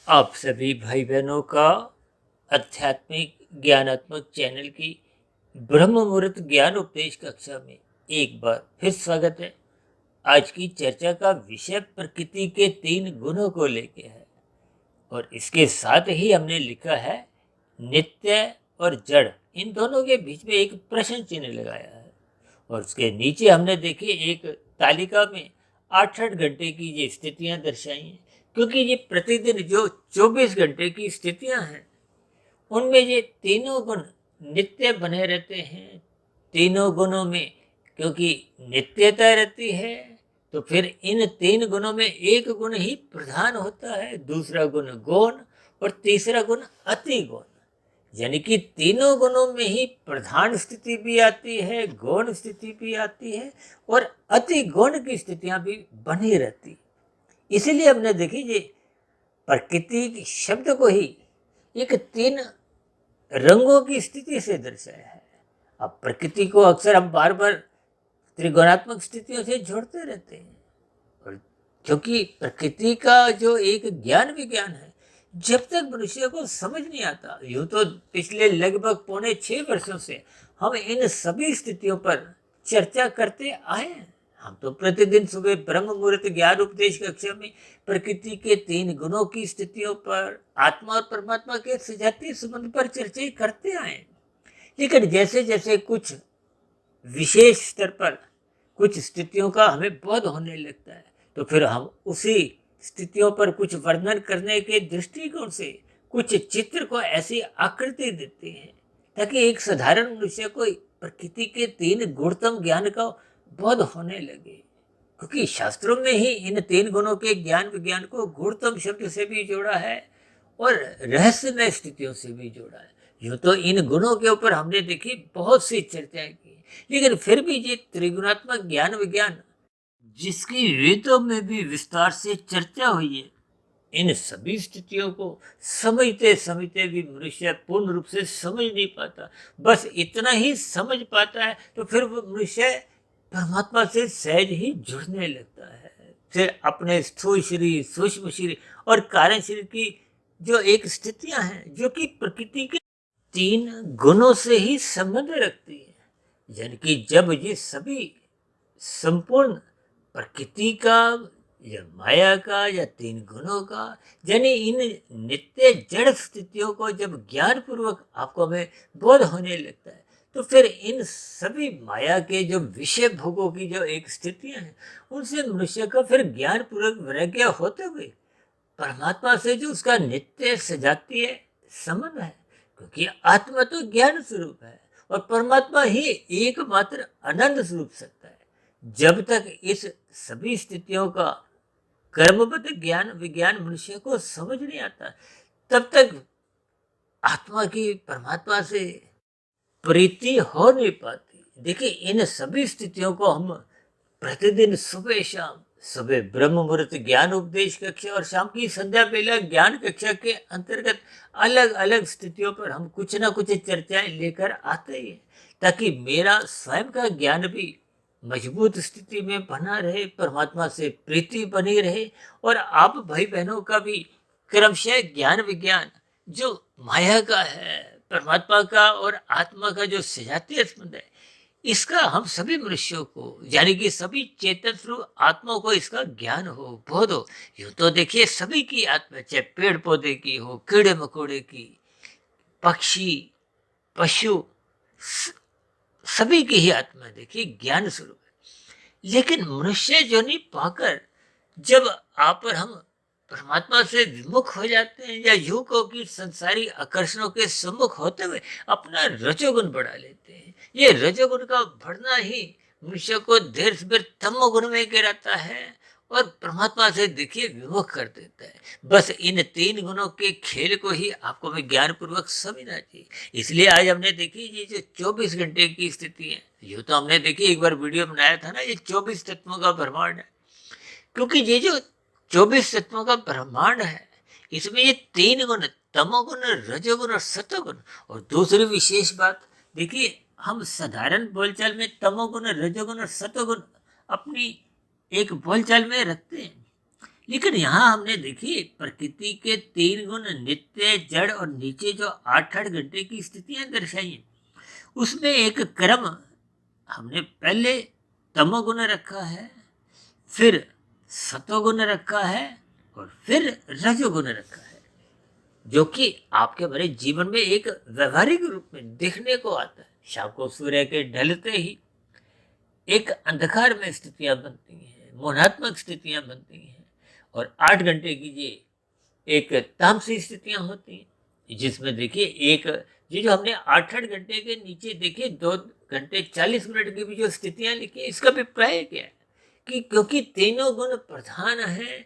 आप सभी भाई बहनों का आध्यात्मिक ज्ञानात्मक चैनल की ब्रह्म मुहूर्त ज्ञान उपदेश कक्षा में एक बार फिर स्वागत है। आज की चर्चा का विषय प्रकृति के 3 गुणों को लेके है और इसके साथ ही हमने लिखा है नित्य और जड़। इन दोनों के बीच में एक प्रश्न चिन्ह लगाया है और उसके नीचे हमने देखी एक तालिका में 8-8 घंटे की ये स्थितियां दर्शाई हैं, क्योंकि ये प्रतिदिन जो 24 घंटे की स्थितियां हैं उनमें ये तीनों गुण नित्य बने रहते हैं। तीनों गुणों में क्योंकि नित्यता रहती है तो फिर इन 3 गुणों में एक गुण ही प्रधान होता है, दूसरा गुण गौण और तीसरा गुण अति गौण। यानी कि तीनों गुणों में ही प्रधान स्थिति भी आती है, गौण स्थिति भी आती है और अति गौण की स्थितियां भी बनी रहती। इसीलिए हमने देखी ये प्रकृति शब्द को ही एक 3 रंगों की स्थिति से दर्शाया है। अब प्रकृति को अक्सर हम बार बार त्रिगुणात्मक स्थितियों से जोड़ते रहते हैं और क्योंकि प्रकृति का जो एक ज्ञान विज्ञान है, जब तक मनुष्य को समझ नहीं आता, यूं तो पिछले लगभग 6.25 वर्षों से हम इन सभी स्थितियों पर चर्चा करते आए हैं। हम तो प्रतिदिन सुबह ब्रह्म मुहूर्त ज्ञान उपदेश कक्षा में प्रकृति के 3 गुणों की स्थितियों पर, आत्मा और परमात्मा के सजातीय संबंध पर चर्चा करते आए। लेकिन जैसे जैसे कुछ विशेष स्तर पर कुछ स्थितियों का हमें बोध होने लगता है तो फिर हम उसी स्थितियों पर कुछ वर्णन करने के दृष्टिकोण से कुछ चित्र को ऐसी आकृति देते हैं ताकि एक साधारण मनुष्य को प्रकृति के 3 गुणतम ज्ञान का बोध होने लगे। क्योंकि शास्त्रों में ही इन 3 गुणों के ज्ञान विज्ञान को गुणतम शब्द से भी जोड़ा है और रहस्यमय स्थितियों से भी जोड़ा है। यूं तो इन गुणों के ऊपर हमने देखी बहुत सी चर्चाएं की, लेकिन फिर भी ये त्रिगुणात्मक ज्ञान विज्ञान जिसकी वेदों में भी विस्तार से चर्चा हुई है, इन सभी स्थितियों को समझते समझते भी मनुष्य पूर्ण रूप से समझ नहीं पाता। बस इतना ही समझ पाता है तो फिर वो मनुष्य परमात्मा से सहज ही जुड़ने लगता है। फिर अपने स्थूल शरीर, सूक्ष्म शरीर और कारण शरीर की जो एक स्थितियां हैं जो कि प्रकृति के 3 गुणों से ही संबंध रखती है। यानी कि जब ये सभी संपूर्ण प्रकृति का या माया का या 3 गुणों का, यानी इन नित्य जड़ स्थितियों को जब ज्ञान पूर्वक आपको में बोध होने लगता है तो फिर इन सभी माया के जो विषय भोगों की जो एक स्थितियां हैं उनसे मनुष्य का फिर ज्ञान पूर्वक वैराग्य होते हुए परमात्मा से जो उसका नित्य सजातीय संबंध है, क्योंकि आत्मा तो ज्ञान स्वरूप है और परमात्मा ही एकमात्र आनंद स्वरूप सकता है। जब तक इस सभी स्थितियों का कर्मबद्ध ज्ञान विज्ञान मनुष्य को समझ नहीं आता, तब तक आत्मा की परमात्मा से प्रीति हो नहीं पाती। देखिए इन सभी स्थितियों को हम प्रतिदिन सुबह शाम, सुबह ब्रह्म मुहूर्त ज्ञान उपदेश कक्षा और शाम की संध्या बेला ज्ञान कक्षा के अंतर्गत अलग अलग स्थितियों पर हम कुछ ना कुछ चर्चाएं लेकर आते हैं ताकि मेरा स्वयं का ज्ञान भी मजबूत स्थिति में बना रहे, परमात्मा से प्रीति बनी रहे और आप भाई बहनों का भी क्रमशः ज्ञान विज्ञान जो माया का है, परमात्मा का और आत्मा का जो सजातीय संबंध है, इसका हम सभी मनुष्यों को यानी कि सभी चेतन स्वरूप आत्माओं को इसका ज्ञान हो, बोध हो। यूं तो देखिए सभी की आत्मा, चाहे पेड़ पौधे की हो, कीड़े मकोड़े की, पक्षी, पशु, सभी की ही आत्मा देखिए ज्ञान स्वरूप है। लेकिन मनुष्य जो नहीं पाकर जब आप और हम परमात्मा से विमुख हो जाते हैं या यूं को कि संसारी आकर्षणों के सम्मुख होते हुए अपना रजोगुण बढ़ा लेते हैं, ये रजोगुण का बढ़ना ही मनुष्य को देर से देर तमोगुण में गिराता है और परमात्मा से देखिए विमुख कर देता है। बस इन 3 गुणों के खेल को ही आपको में ज्ञान पूर्वक समझना चाहिए। इसलिए आज हमने देखी ये जो 24 घंटे की स्थिति है, यूं तो हमने देखी एक बार वीडियो बनाया था ना, ये 24 तत्वों का ब्रह्मांड है। क्योंकि ये जो 24 तत्वों का ब्रह्मांड है इसमें ये 3 गुण, तमोगुण, रजोगुण और सतोगुण। और दूसरी विशेष बात देखिए, हम साधारण बोलचाल में तमोगुण, रजोगुण और सतोगुण अपनी एक बोलचाल में रखते हैं, लेकिन यहाँ हमने देखिए प्रकृति के 3 गुण नित्य, जड़ और नीचे जो 8-8 घंटे की स्थितियां दर्शाई हैं, उसमें एक क्रम हमने पहले तमोगुण रखा है, फिर सतोगुण रखा है और फिर रजोगुण रखा है, जो कि आपके हमारे जीवन में एक व्यवहारिक रूप में देखने को आता है। शाम को सूर्य के ढलते ही एक अंधकार में स्थितियां बनती हैं, मोहात्मक स्थितियां बनती हैं, और 8 घंटे की ये एक तामसी स्थितियां होती हैं, जिसमें देखिए एक ये जो हमने 8-8 घंटे के नीचे देखिए 2 घंटे 40 मिनट की भी जो स्थितियां लिखी है, इसका अभिप्राय क्या है कि क्योंकि तीनों गुण प्रधान है,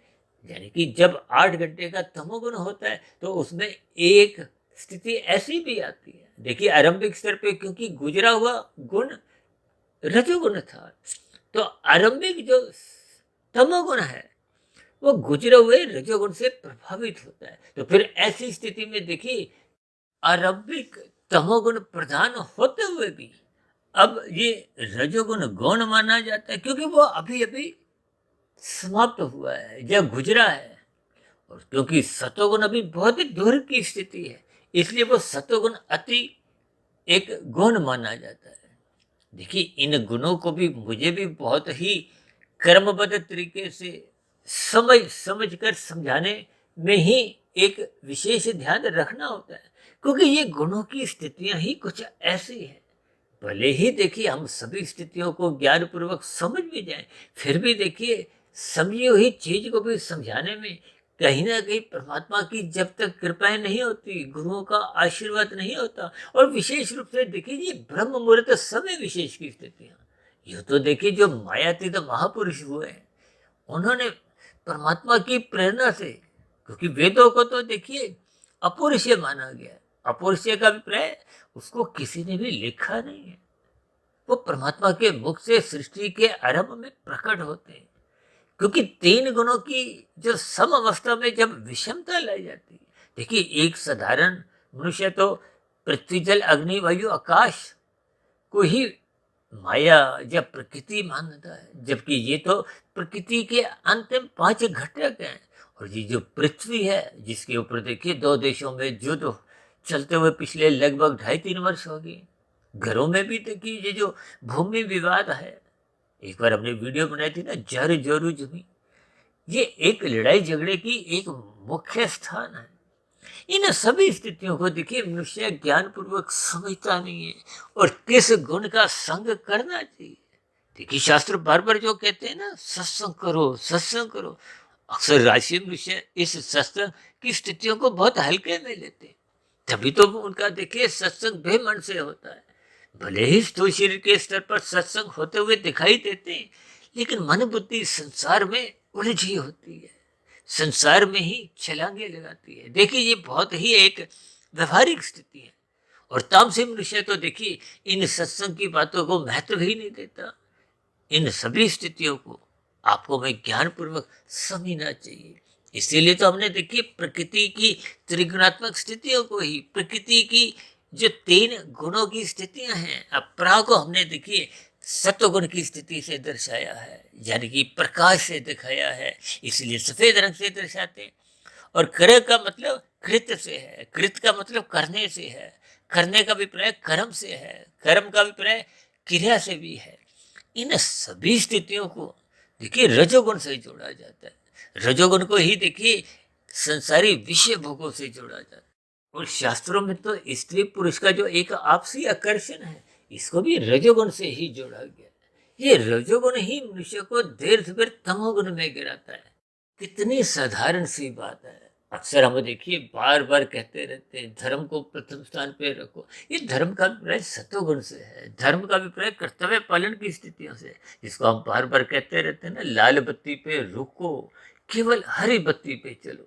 यानी कि जब 8 घंटे का तमोगुण होता है तो उसमें एक स्थिति ऐसी भी आती है। देखिए आरंभिक स्तर पे क्योंकि गुजरा हुआ गुण रजोगुण था, तो आरंभिक जो तमोगुण है वो गुजरे हुए रजोगुण से प्रभावित होता है। तो फिर ऐसी स्थिति में देखिए आरंभिक तमोगुण प्रधान होते हुए भी अब ये रजोगुण गौण माना जाता है, क्योंकि वो अभी अभी समाप्त हुआ है, जब गुजरा है। और क्योंकि सतोगुण अभी बहुत ही दूर की स्थिति है, इसलिए वो सतोगुण अति एक गौण माना जाता है। देखिए इन गुणों को भी मुझे भी बहुत ही कर्मबद्ध तरीके से समझ कर समझाने में ही एक विशेष ध्यान रखना होता है, क्योंकि ये गुणों की स्थितियां ही कुछ ऐसी हैं। भले ही देखिए हम सभी स्थितियों को ज्ञान पूर्वक समझ भी जाए, फिर भी देखिए समझी हुई चीज को भी समझाने में कहीं ना कहीं परमात्मा की जब तक कृपाएं नहीं होती, गुरुओं का आशीर्वाद नहीं होता, और विशेष रूप से देखिए ये ब्रह्म मुहूर्त समय विशेष की स्थितियां, यूं तो देखिए जो मायातीत महापुरुष हुए हैं, उन्होंने परमात्मा की प्रेरणा से, क्योंकि वेदों को तो देखिए अपौरुषीय माना गया है, अपौरुषीय का अभिप्राय उसको किसी ने भी लिखा नहीं है, वो परमात्मा के मुख से सृष्टि के आरंभ में प्रकट होते हैं। क्योंकि 3 गुणों की जो सम अवस्था में जब विषमता लाई जाती है, देखिए एक साधारण मनुष्य तो पृथ्वी जल अग्नि वायु आकाश को ही माया या प्रकृति मानता है, जबकि ये तो प्रकृति के अंतिम 5 घटक हैं। और ये जो पृथ्वी है, जिसके ऊपर देखिए 2 देशों में युद्ध चलते हुए पिछले लगभग 2.5-3 वर्ष हो गए, घरों में भी देखिए ये जो भूमि विवाद है, एक बार हमने वीडियो बनाई थी ना, जर जोरू जमी, ये एक लड़ाई झगड़े की एक मुख्य स्थान है। इन सभी स्थितियों को देखिए मनुष्य ज्ञान पूर्वक समझता नहीं है, और किस गुण का संग करना चाहिए। देखिए शास्त्र बार बार जो कहते हैं ना, सत्संग करो सत्संग करो, अक्सर राशि मनुष्य इस सत्संग की स्थितियों को बहुत हल्के में लेते हैं, तभी तो उनका देखिए सत्संग बेमन से होता है। भले ही स्थूल शरीर के स्तर पर सत्संग होते हुए दिखाई देते हैं, लेकिन मन बुद्धि संसार में उलझी होती है, संसार में ही छलांगे लगाती है। देखिए ये बहुत ही एक व्यवहारिक स्थिति है, और तामसी मनुष्य तो देखिए इन सत्संग की बातों को महत्व ही नहीं देता। इन सभी स्थितियों को आपको मैं ज्ञान पूर्वक समझना चाहिए। इसीलिए तो हमने देखिए प्रकृति की त्रिगुणात्मक स्थितियों को ही, प्रकृति की जो 3 गुणों की स्थितियां हैं, अपरा को हमने देखिए सत्वगुण की स्थिति से दर्शाया है, यानी कि प्रकाश से दिखाया है, इसलिए सफेद रंग से दर्शाते हैं। और कर का मतलब कृत से है, कृत का मतलब करने से है, करने का अभिप्राय कर्म से है, कर्म का अभिप्राय क्रिया से भी है। इन सभी स्थितियों को देखिए रजोगुण से जोड़ा जाता है, रजोगुण को ही देखिए संसारी विषय भोगों से जोड़ा जाता है। और शास्त्रों में तो स्त्री पुरुष का जो एक आपसी आकर्षण है, इसको भी रजोगुण से ही जोड़ा गया। ये रजोगुण ही मनुष्य को देर से देर तमोगुण में गिराता है। कितनी साधारण सी बात है, अक्सर हम देखिए बार बार कहते रहते हैं धर्म को प्रथम स्थान पे रखो। ये धर्म का अभिप्राय सत्वगुण से है, धर्म का अभिप्राय कर्तव्य पालन की स्थितियों से, जिसको हम बार बार कहते रहते हैं ना, लाल बत्ती पे रुको, केवल हरी बत्ती पे चलो।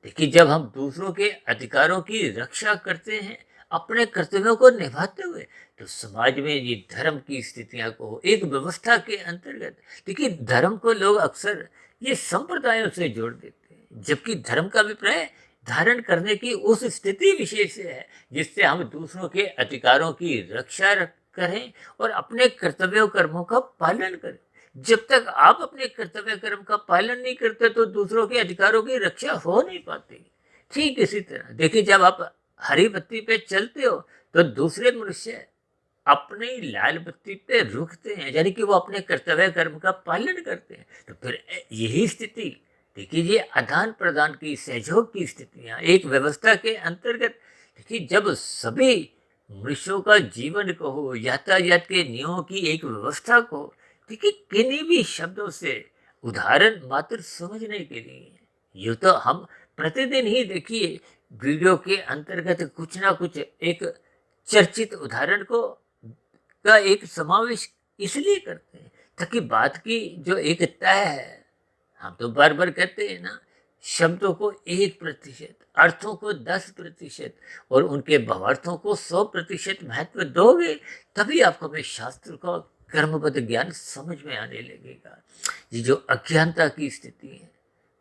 देखिए जब हम दूसरों के अधिकारों की रक्षा करते हैं अपने कर्तव्यों को निभाते हुए, तो समाज में ये धर्म की स्थितियां को एक व्यवस्था के अंतर्गत, देखिए धर्म को लोग अक्सर ये संप्रदायों से जोड़ देते हैं, जबकि धर्म का अभिप्राय धारण करने की उस स्थिति विशेष से है जिससे हम दूसरों के अधिकारों की रक्षा करें और अपने कर्तव्यों कर्मों का पालन करें। जब तक आप अपने कर्तव्य कर्म का पालन नहीं करते तो दूसरों के अधिकारों की रक्षा हो नहीं पाती। ठीक इसी तरह देखिए, जब आप हरी बत्ती पे चलते हो तो दूसरे मनुष्य अपनी लाल बत्ती पे रुकते हैं, यानी कि वो अपने कर्तव्य कर्म का पालन करते हैं। तो फिर यही स्थिति देखिए, ये आदान प्रदान की, सहयोग की स्थितियां एक व्यवस्था के अंतर्गत देखिए, जब सभी मनुष्यों का जीवन को हो, यातायात के नियमों की एक व्यवस्था को देखिए, किन्हीं भी शब्दों से उदाहरण मात्र समझने के लिए, यूँ तो हम प्रतिदिन ही देखिए वीडियो के अंतर्गत कुछ ना कुछ एक चर्चित उदाहरण को का एक समावेश इसलिए करते हैं ताकि बात की जो एक तय है, हम तो बार बार कहते हैं ना, शब्दों को 1%, अर्थों को 10% और उनके भावार्थों को 100% महत्व दोगे, तभी आपको में शास्त्र का कर्मबद्ध ज्ञान समझ में आने लगेगा। ये जो अज्ञानता की स्थिति है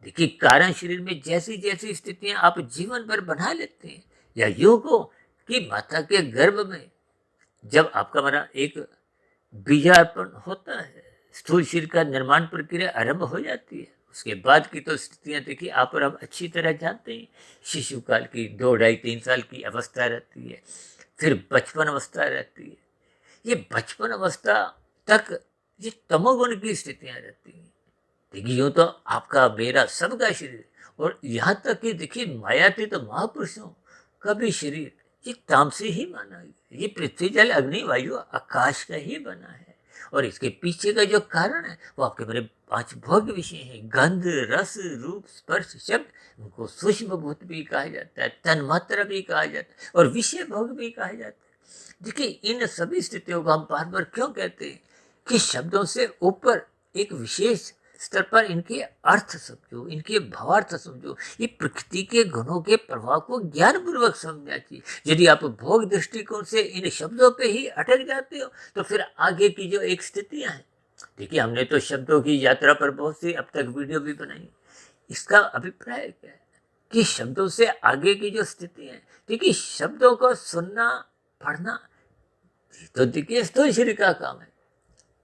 देखिए, कारण शरीर में जैसी जैसी स्थितियां आप जीवन भर बना लेते हैं, या यूं को कि माता के गर्भ में जब आपका हमारा एक बीजार्पण होता है, स्थूल शरीर का निर्माण प्रक्रिया आरंभ हो जाती है। उसके बाद की तो स्थितियां देखिए आप और हम अच्छी तरह जानते हैं। शिशु काल की 2, 2.5, 3 साल की अवस्था रहती है, फिर बचपन अवस्था रहती है। ये बचपन अवस्था तक ये तमोगुण की स्थितियां रहती हैं। देखिए, यूँ तो आपका मेरा सबका शरीर, और यहाँ तक कि देखिए मायातीत महापुरुषों का भी शरीर ये तामसी ही माना गया। ये पृथ्वी जल अग्नि वायु आकाश का ही बना है, और इसके पीछे का जो कारण है वो आपके मेरे 5 भोग विषय हैं, गंध, रस, रूप, स्पर्श, शब्द। उनको सूक्ष्म भूत भी कहा जाता है, तन्मात्रा भी कहा जाता है, और विषय भोग भी कहा जाता है। देखिए, इन सभी स्थितियों को हम बार बार क्यों कहते हैं कि शब्दों से ऊपर एक विशेष स्तर पर इनके अर्थ समझो, इनके भावार्थ समझो, ये प्रकृति के गुणों के प्रभाव को ज्ञान पूर्वक समझना चाहिए। यदि आप भोग दृष्टिकोण से इन शब्दों पे ही अटक जाते हो तो फिर आगे की जो एक स्थितियां हैं, देखिए हमने तो शब्दों की यात्रा पर बहुत सी अब तक वीडियो भी बनाई। इसका अभिप्राय क्या है कि शब्दों से आगे की जो स्थिति है, देखिए शब्दों को सुनना, पढ़ना तो देखिए स्थूल शरीर का काम है।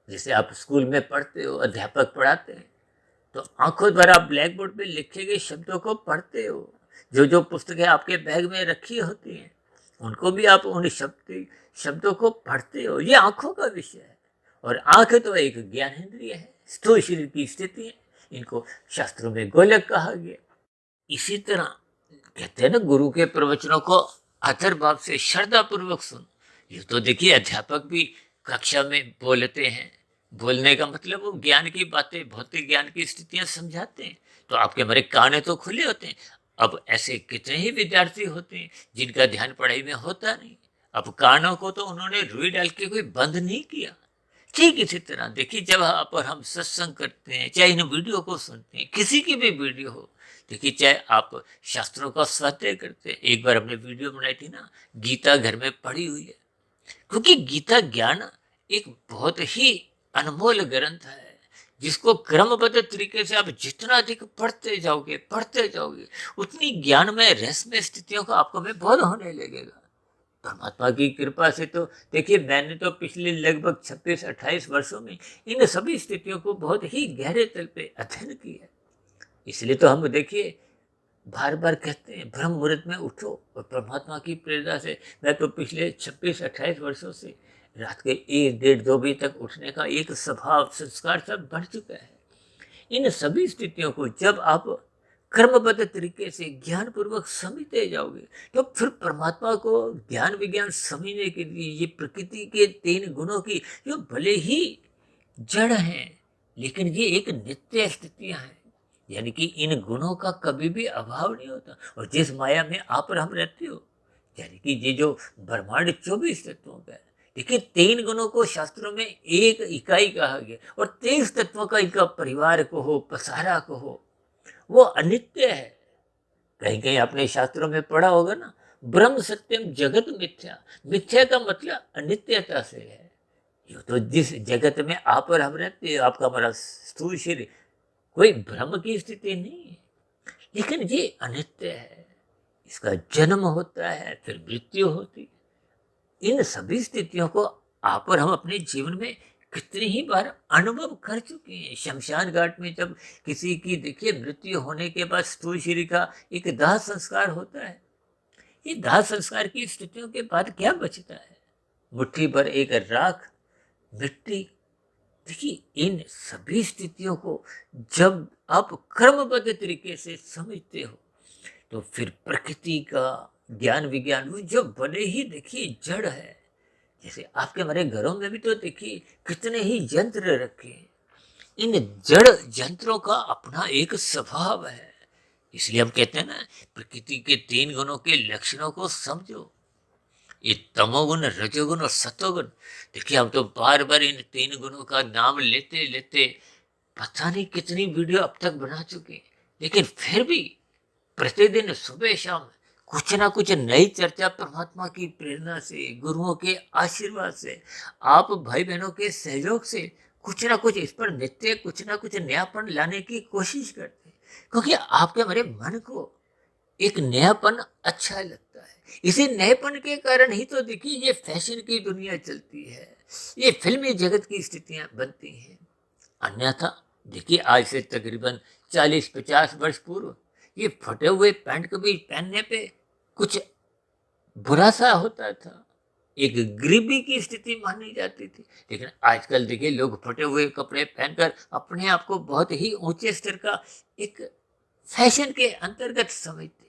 जैसे आप स्कूल में पढ़ते हो, अध्यापक पढ़ाते हैं, तो आंखों द्वारा आप ब्लैक बोर्ड पे लिखे गए शब्दों को पढ़ते हो। जो जो पुस्तकें आपके बैग में रखी होती हैं उनको भी आप उन शब्दों को पढ़ते हो। ये आंखों का विषय है, और आंख तो एक ज्ञानेंद्रिय है, स्थूल शरीर की स्थिति है। इनको शास्त्रों में गोलक कहा गया। इसी तरह कहते हैं ना, गुरु के प्रवचनों को आदर भाव से श्रद्धा पूर्वक सुन। ये तो देखिए अध्यापक भी कक्षा में बोलते हैं, बोलने का मतलब वो ज्ञान की बातें, भौतिक ज्ञान की स्थितियां समझाते हैं, तो आपके हमारे कान तो खुले होते हैं। अब ऐसे कितने ही विद्यार्थी होते हैं जिनका ध्यान पढ़ाई में होता नहीं। अब कानों को तो उन्होंने रुई डाल के कोई बंद नहीं किया। ठीक इसी तरह देखिए, जब आप और हम सत्संग करते हैं, चाहे इन वीडियो को सुनते हैं, किसी की भी वीडियो हो, देखिए चाहे आप शास्त्रों का स्वाध्याय करते हैं। एक बार हमने वीडियो बनाई थी ना, गीता घर में पढ़ी हुई है, क्योंकि गीता ज्ञान एक बहुत ही अनमोल ग्रंथ है, जिसको क्रमबद्ध तरीके से आप जितना अधिक पढ़ते जाओगे उतनी ज्ञान में रहस्यमय स्थितियों का आपको में बोध होने लगेगा। परमात्मा की कृपा से तो देखिए, मैंने तो पिछले लगभग 26-28 वर्षों में इन सभी स्थितियों को बहुत ही गहरे तल पे अध्ययन किया। इसलिए तो हम देखिए बार बार कहते हैं ब्रह्म मुहूर्त में उठो, और परमात्मा की प्रेरणा से मैं तो पिछले 26-28 वर्षों से रात के 1, 1:30, 2 बजे तक उठने का एक स्वभाव, संस्कार सब बढ़ चुका है। इन सभी स्थितियों को जब आप कर्मबद्ध तरीके से ज्ञान पूर्वक समझते जाओगे तो फिर परमात्मा को ज्ञान विज्ञान समझने के लिए ये प्रकृति के 3 गुणों की जो भले ही जड़ हैं, लेकिन ये एक नित्य स्थितियां हैं, यानी कि इन गुणों का कभी भी अभाव नहीं होता। और जिस माया में आप और हम रहते हो, यानी कि ये जो ब्रह्मांड 24 तत्वों का है, देखिए 3 गुणों को शास्त्रों में एक इकाई कहा गया, और 23 तत्वों का इनका परिवार को हो, पसारा को हो, वो अनित्य है। कहीं कहीं आपने शास्त्रों में पढ़ा होगा ना, ब्रह्म सत्यम जगत मिथ्या। मिथ्या का मतलब अनित्यता से है। ये तो जिस जगत में आप और हम रहते हैं, आपका हमारा स्थूल शरीर कोई भ्रम की स्थिति नहीं है, लेकिन ये अनित्य है। इसका जन्म होता है, फिर मृत्यु होती है। इन सभी स्थितियों को आप और हम अपने जीवन में कितनी ही बार अनुभव कर चुके हैं। शमशान घाट में जब किसी की देखिए मृत्यु होने के बाद स्थूल शरीर का एक दाह संस्कार होता है, ये दाह संस्कार की स्थितियों के बाद क्या बचता है? मुट्ठी भर एक राख, मिट्टी। देखिए इन सभी स्थितियों को जब आप क्रमबद्ध तरीके से समझते हो तो फिर प्रकृति का ज्ञान विज्ञान वो जो बड़े ही देखिए जड़ है। जैसे आपके हमारे घरों में भी तो देखिए कितने ही यंत्र रखे हैं। इन जड़ यंत्रों का अपना एक स्वभाव है। इसलिए हम कहते हैं ना, प्रकृति के 3 गुणों के लक्षणों को समझो। ये तमोगुण, रजोगुण और सतोगुण। देखिए हम तो बार बार इन 3 गुणों का नाम लेते लेते पता नहीं कितनी वीडियो अब तक बना चुके हैं, लेकिन फिर भी प्रतिदिन सुबह शाम कुछ ना कुछ नई चर्चा परमात्मा की प्रेरणा से, गुरुओं के आशीर्वाद से, आप भाई बहनों के सहयोग से कुछ ना कुछ इस पर नित्य कुछ ना कुछ नयापन लाने की कोशिश करते हैं, क्योंकि आपके हमारे मन को एक नयापन अच्छा लगता है। इसी नएपन के कारण ही तो देखिए ये फैशन की दुनिया चलती है, ये फिल्मी जगत की स्थितियां बनती हैं। अन्यथा देखिए आज से तकरीबन 40-50 वर्ष पूर्व ये फटे हुए पैंट कभी पहनने पे कुछ बुरा सा होता था, एक गरीबी की स्थिति मानी जाती थी। लेकिन आजकल देखिए लोग फटे हुए कपड़े पहनकर अपने आप को बहुत ही ऊंचे स्तर का एक फैशन के अंतर्गत समझते।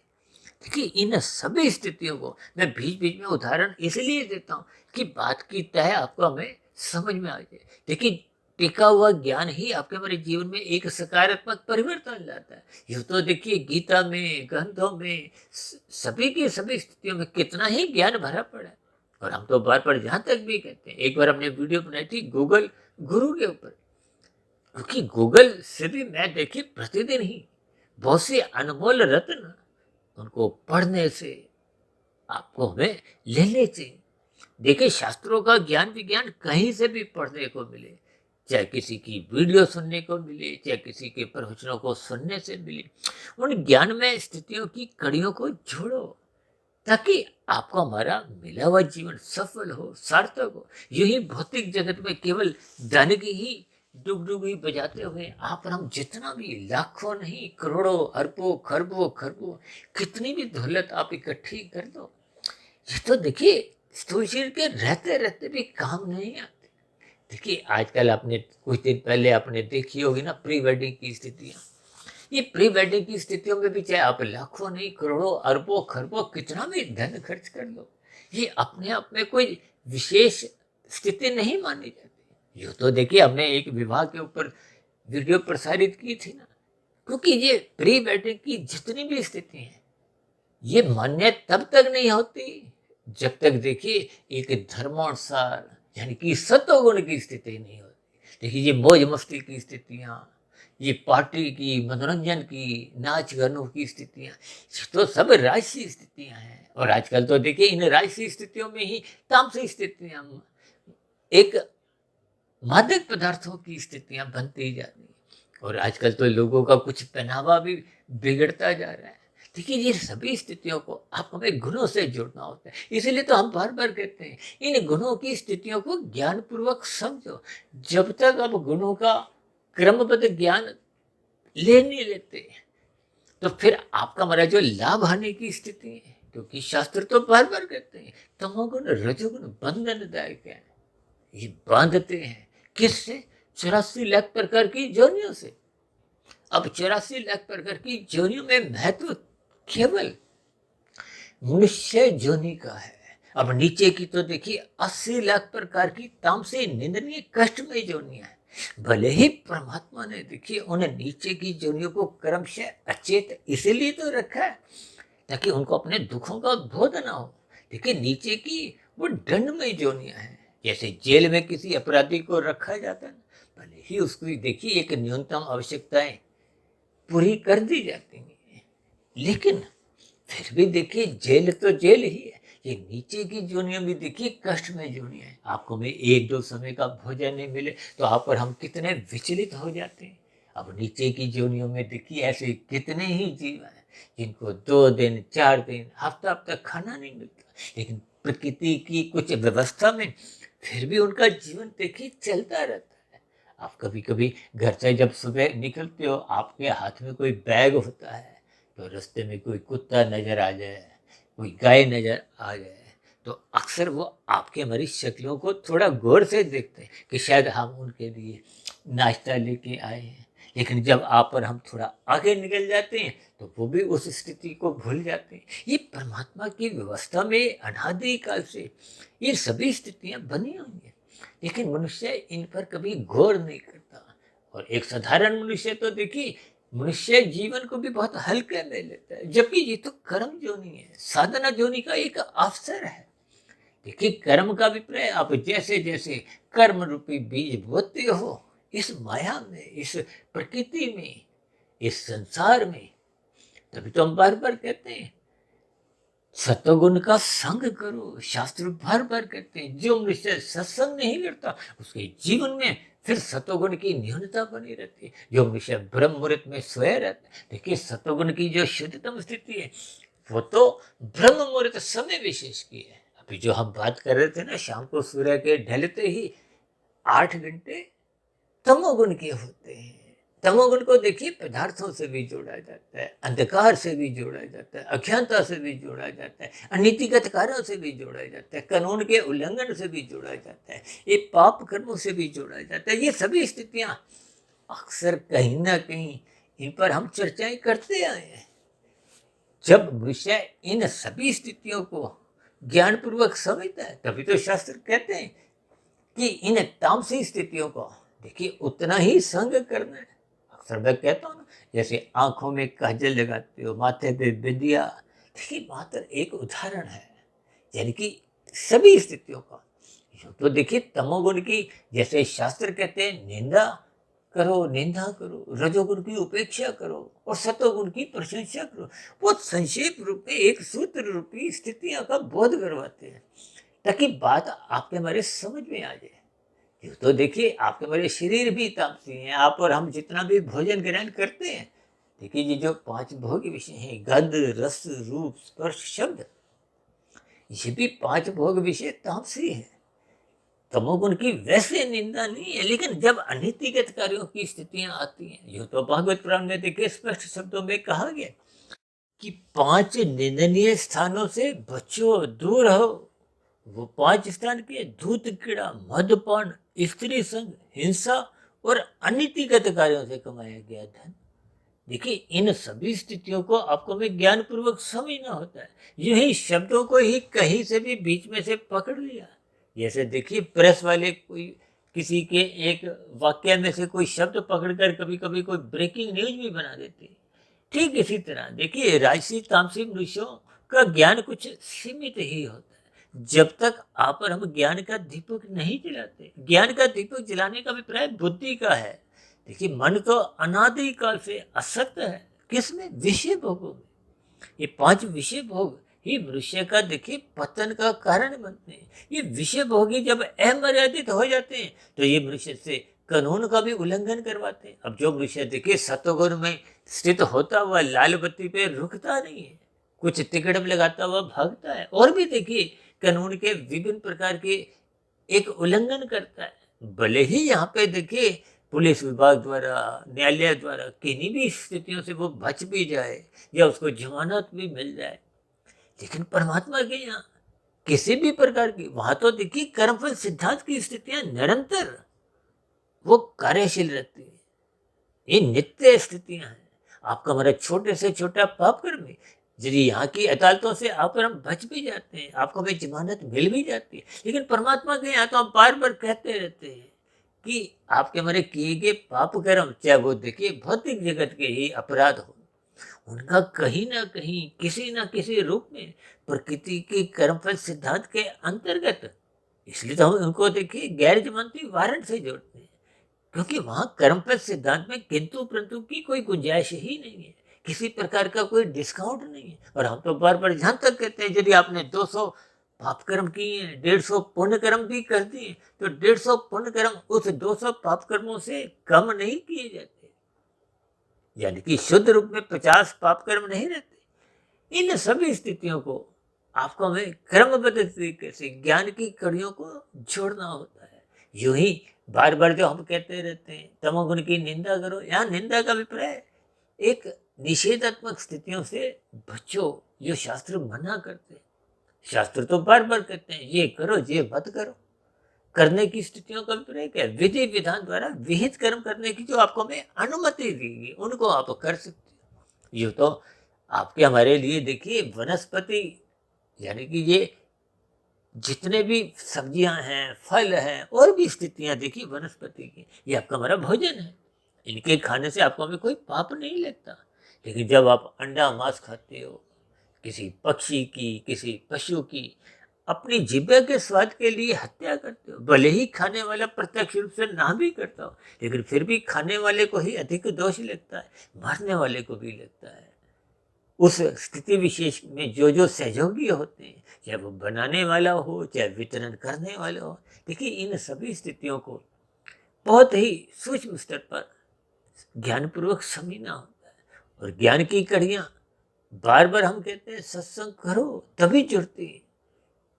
देखिए इन सभी स्थितियों को मैं बीच बीच में उदाहरण इसलिए देता हूँ कि बात की तह आपको हमें समझ में आ जाए। देखिए टिका हुआ ज्ञान ही आपके हमारे जीवन में एक सकारात्मक परिवर्तन लाता है। यूँ तो देखिए गीता में, ग्रंथों में, सभी की सभी स्थितियों में कितना ही ज्ञान भरा पड़ा है। और हम तो बार बार जहाँ तक भी कहते हैं, एक बार हमने वीडियो बनाई थी गूगल गुरु के ऊपर, क्योंकि गूगल से भी मैं देखिए प्रतिदिन ही बहुत से अनमोल रत्न उनको पढ़ने से आपको हमें लेने चाहिए। देखिए शास्त्रों का ज्ञान विज्ञान कहीं से भी पढ़ने को मिले, चाहे किसी की वीडियो सुनने को मिले, चाहे किसी के प्रवचनों को सुनने से मिले, उन ज्ञान में स्थितियों की कड़ियों को जोड़ो ताकि आपको हमारा मिला हुआ जीवन सफल हो, सार्थक हो। यूं ही भौतिक जगत में केवल धन की ही डुगडुगी बजाते हुए आप और हम जितना भी लाखों नहीं करोड़ों अरबों खरबों खरबों कितनी भी दौलत आप इकट्ठी कर दो, ये तो देखिए स्थूल शरीर के रहते रहते भी काम नहीं आते। देखिए आजकल आपने कुछ दिन पहले आपने देखी होगी ना प्री वेडिंग की स्थितियां। ये प्री वेडिंग की स्थितियों में भी चाहे आप लाखों नहीं करोड़ों अरबों खरबों कितना भी धन खर्च कर लो, ये अपने आप में कोई विशेष स्थिति नहीं मानी जाती। यूँ तो देखिए हमने एक विवाह के ऊपर वीडियो प्रसारित की थी ना, क्योंकि ये प्री वेडिंग की जितनी भी स्थिति है ये मान्य तब तक नहीं होती जब तक देखिए एक धर्मानुसार यानी कि सत्वगुण की स्थिति नहीं होती। देखिए ये मौज मस्ती की स्थितियाँ, ये पार्टी की, मनोरंजन की, नाच गानों की स्थितियाँ, ये तो सब राजसी स्थितियाँ हैं। और आजकल तो देखिए इन राजसी स्थितियों में ही तामसी स्थितियाँ, एक मादक पदार्थों की स्थितियां बनती जा रही हैं। और आजकल तो लोगों का कुछ पहनावा भी बिगड़ता जा रहा है। देखिए ये सभी स्थितियों को आप हमें गुणों से जोड़ना होता है। इसीलिए तो हम बार बार कहते हैं इन गुणों की स्थितियों को ज्ञान पूर्वक समझो। जब तक आप गुणों का क्रमबद्ध ज्ञान ले नहीं लेते तो फिर आपका हमारा जो लाभ आने की स्थिति है, क्योंकि शास्त्र तो बार बार कहते हैं तमोगुण रजोगुण बंधनदायक है, ये बांधते हैं। किससे? 84 लाख प्रकार की जोनियों से। अब 84 लाख प्रकार की जोनियों में महत्व केवल मनुष्य जोनि का है। अब नीचे की तो देखिए 80 लाख प्रकार की तामसी निंदनीय कष्टमय जोनियां हैं। भले ही परमात्मा ने देखिए उन नीचे की जोनियों को क्रमशः अचेत इसीलिए तो रखा है ताकि उनको अपने दुखों का बोध ना हो। देखिए नीचे की वो दंडमय जोनियां हैं। जैसे जेल में किसी अपराधी को रखा जाता है, भले ही उसकी देखिए एक न्यूनतम आवश्यकताएं पूरी कर दी जाती हैं, लेकिन फिर भी देखिए जेल तो जेल ही है। ये नीचे की जोनियां भी देखिए कष्ट में जोनियां हैं। आपको में 1-2 समय का भोजन नहीं मिले तो आप और हम कितने विचलित हो जाते हैं। अब नीचे की जोनियों में देखिए ऐसे कितने ही जीव हैं जिनको 2 दिन 4 दिन हफ्ता हफ्ता खाना नहीं मिलता, लेकिन प्रकृति की कुछ व्यवस्था में फिर भी उनका जीवन देखिए चलता रहता है। आप कभी कभी घर से जब सुबह निकलते हो, आपके हाथ में कोई बैग होता है, तो रास्ते में कोई कुत्ता नजर आ जाए, कोई गाय नजर आ जाए, तो अक्सर वो आपके हमारी शक्लों को थोड़ा गौर से देखते हैं कि शायद हम उनके लिए नाश्ता लेके आए हैं। लेकिन जब आप और हम थोड़ा आगे निकल जाते हैं तो वो भी उस स्थिति को भूल जाते हैं। ये परमात्मा की व्यवस्था में अनादि काल से ये सभी स्थितियां बनी हुई हैं, लेकिन मनुष्य इन पर कभी गौर नहीं करता। और एक साधारण मनुष्य तो देखिए, मनुष्य जीवन को भी बहुत हल्के में लेता है, जबकि ये तो कर्म जोनि है, साधना जोनि का एक अवसर है। देखिए, कर्म का अभिप्राय, आप जैसे जैसे कर्म रूपी बीज बोते हो इस माया में, इस प्रकृति में, इस संसार में, तभी तो हम बार बार कहते हैं सत्वगुण का संग करो। शास्त्र बार बार कहते हैं जो मनुष्य सत्संग नहीं करता उसके जीवन में फिर सत्वगुण की न्यूनता बनी रहती है। जो मनुष्य ब्रह्म मुहूर्त में सोया रहता है, देखिए सत्वगुण की जो शुद्धतम स्थिति है वो तो ब्रह्म मुहूर्त समय विशेष की है। अभी जो हम बात कर रहे थे ना, शाम को सूर्य के ढलते ही 8 घंटे तमोगुण के होते हैं। तमोगुण को देखिए पदार्थों से भी जोड़ा जाता है, अंधकार से भी जोड़ा जाता है, अज्ञानता से भी जोड़ा जाता है, अनीतिगत कार्यों से भी जोड़ा जाता है, कानून के उल्लंघन से भी जोड़ा जाता है, ये पाप कर्मों से भी जोड़ा जाता है। ये सभी स्थितियां अक्सर कहीं ना कहीं इन पर हम चर्चाएं करते आए हैं। जब मनुष्य इन सभी स्थितियों को ज्ञानपूर्वक समझता है, तभी तो शास्त्र कहते हैं कि इन तामसी स्थितियों को देखिए उतना ही संग करना है। अक्सर मैं कहता हूँ ना, जैसे आंखों में काजल लगाते हो, माथे पे बिंदिया, देखिए मात्र एक उदाहरण है, यानी कि सभी स्थितियों का। यूं तो देखिए तमोगुण की, जैसे शास्त्र कहते हैं निंदा करो, निंदा करो, रजोगुण की उपेक्षा करो और सतोगुण की प्रशंसा करो। वो संक्षेप रूप में एक सूत्र रूपी स्थितियों का बोध करवाते हैं, ताकि बात आपके हमारे समझ में आ जाए। यूँ तो देखिए आपके हमारे शरीर भी तामसी हैं। आप और हम जितना भी भोजन ग्रहण करते हैं, देखिए ये जो 5 भोग विषय हैं, गंध, रस, रूप, स्पर्श, शब्द, ये भी 5 भोग विषय तामसी है। तमोगुण की वैसे निंदा नहीं है, लेकिन जब अनीतिगत कार्यों की स्थितियां आती हैं, यूँ तो भागवत पुराण में देखिए स्पष्ट शब्दों में कहा गया कि 5 निंदनीय स्थानों से बचो, दूर रहो। वो 5 स्थान के धूत, कीड़ा, मद्यपान, स्त्री संग, हिंसा और अनीतिगत कार्यों से कमाया गया धन। देखिए इन सभी स्थितियों को आपको में ज्ञान पूर्वक समझना होता है। यूं ही शब्दों को ही कहीं से भी बीच में से पकड़ लिया, जैसे देखिए प्रेस वाले कोई किसी के एक वाक्य में से कोई शब्द पकड़कर कभी कभी कोई ब्रेकिंग न्यूज भी बना देते हैं। ठीक इसी तरह देखिए राजसी तामसी मनुष्यों का ज्ञान कुछ सीमित ही होता है। जब तक आप और हम ज्ञान का दीपक नहीं जलाते, ज्ञान का दीपक जलाने का अभिप्राय बुद्धि का है। देखिए मन तो अनादि काल से असक्त है, किसमें? विषय भोगों में। ये 5 विषय भोग ही मनुष्य का देखिए पतन का कारण बनते हैं। ये विषय भोगी जब अमर्यादित हो जाते हैं तो ये मनुष्य से कानून का भी उल्लंघन करवाते हैं। अब जो मनुष्य देखिए सत्वगुण में स्थित होता हुआ लाल बत्ती पे रुकता नहीं है, कुछ तिकड़म लगाता हुआ भागता है, और भी देखिए कानून के विभिन्न प्रकार के एक उल्लंघन करता है, भले ही यहाँ पे देखिए पुलिस विभाग द्वारा, न्यायालय द्वारा किन्हीं भी स्थितियों से वो बच भी जाए या उसको जमानत भी मिल जाए, लेकिन परमात्मा के यहाँ किसी भी प्रकार की, वहां तो देखिए कर्मफल सिद्धांत की स्थितियां निरंतर वो कार्यशील रहती है। ये नित्य स्थितियां हैं। आपका हमारा छोटे से छोटा पाप कर्म है, यदि यहाँ की अदालतों से आप और हम बच भी जाते हैं, आपको हमें जमानत मिल भी जाती है, लेकिन परमात्मा के यहाँ तो हम बार बार कहते रहते हैं कि आपके हमारे किए गए पाप कर्म, चाहे वो देखिए भौतिक जगत के ही अपराध हो, उनका कहीं ना कहीं किसी न किसी रूप में प्रकृति के कर्मफल सिद्धांत के अंतर्गत, इसलिए तो हम उनको देखिए गैर जमानती वारंट से जोड़ते हैं, क्योंकि वहां कर्मफल सिद्धांत में किंतु परंतु की कोई गुंजाइश ही नहीं है, किसी प्रकार का कोई डिस्काउंट नहीं है। और हम तो बार बार जहां तक कहते हैं यदि आपने 200 पाप कर्म किए, 150 पुण्य कर्म भी कर दिए, तो 150 पुण्य कर्म उस 200 पाप कर्मों से कम नहीं किए जाते, यानी कि शुद्ध रूप में 50 पाप कर्म नहीं रहते। इन सभी स्थितियों को आपको हमें क्रमबद्ध तरीके से ज्ञान की कड़ियों को जोड़ना होता है। यूं ही बार बार जो हम कहते रहते हैं तमोगुण की निंदा करो, यहाँ निंदा का अभिप्राय एक निषेधात्मक स्थितियों से बचो, जो शास्त्र मना करते हैं। शास्त्र तो बार बार कहते हैं ये करो ये मत करो। करने की स्थितियों का अभिप्राय क्या है? विधि विधान द्वारा विहित कर्म करने की जो आपको हमें अनुमति दी गई उनको आप कर सकते हो। यूँ तो आपके हमारे लिए देखिए वनस्पति यानी कि ये जितने भी सब्जियां हैं, फल हैं और भी स्थितियां देखिए वनस्पति की, ये आपका हमारा भोजन है। इनके खाने से आपको हमें कोई पाप नहीं लगता। लेकिन जब आप अंडा मांस खाते हो किसी पक्षी की, किसी पशु की, अपनी जिह्वा के स्वाद के लिए हत्या करते हो, भले ही खाने वाला प्रत्यक्ष रूप से ना भी करता हो, लेकिन फिर भी खाने वाले को ही अधिक दोष लगता है, मारने वाले को भी लगता है। उस स्थिति विशेष में जो जो सहयोगी होते हैं, चाहे वो बनाने वाला हो चाहे वितरण करने वाला हो, देखिए इन सभी स्थितियों को बहुत ही सूक्ष्म स्तर पर ज्ञानपूर्वक समझना होता है। और ज्ञान की कड़ियाँ बार बार हम कहते हैं सत्संग करो तभी जुड़ती है।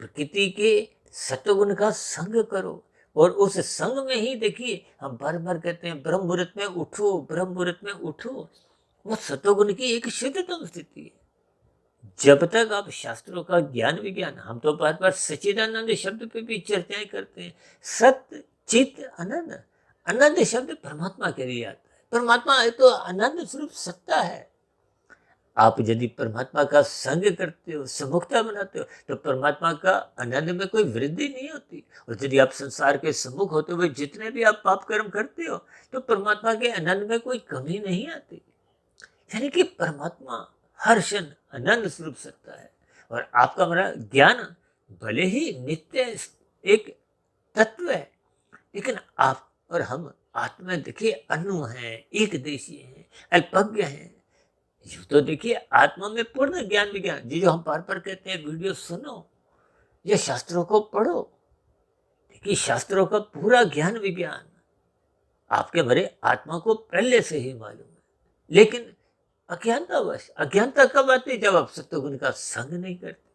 प्रकृति के सत्वगुण का संग करो, और उस संग में ही देखिए हम बार बार कहते हैं ब्रह्म मुहूर्त में उठो, ब्रह्म मुहूर्त में उठो। वो सत्वगुण की एक शुद्धतम स्थिति है। जब तक आप शास्त्रों का ज्ञान विज्ञान, हम तो बार बार सच्चिदानंद शब्द पे भी चर्चाएं करते हैं। सत्य चित आनंद, आनंद शब्द परमात्मा के लिए आता है। परमात्मा है तो आनंद स्वरूप सत्ता है। आप यदि परमात्मा का संग करते हो, सम्मुखता बनाते हो, तो परमात्मा का आनंद में कोई वृद्धि नहीं होती। और यदि आप संसार के सम्मुख होते हुए जितने भी आप पाप कर्म करते हो, तो परमात्मा के आनंद में कोई कमी नहीं आती। यानी कि परमात्मा हर्षण आनंद स्वरूप सत्ता है। और आपका हमारा ज्ञान भले ही नित्य एक तत्व है, लेकिन आप और हम आत्मा देखिए अनु हैं, एक देशी हैं, अल्पज्ञ हैं। यूँ तो देखिए आत्मा में पूर्ण ज्ञान विज्ञान, जो हम बार बार कहते हैं वीडियो सुनो या शास्त्रों को पढ़ो, देखिए शास्त्रों का पूरा ज्ञान विज्ञान आपके हमारे आत्मा को पहले से ही मालूम है। लेकिन अज्ञानतावश, अज्ञानता कब आती है? जब आप सत्वगुण का संग नहीं करते।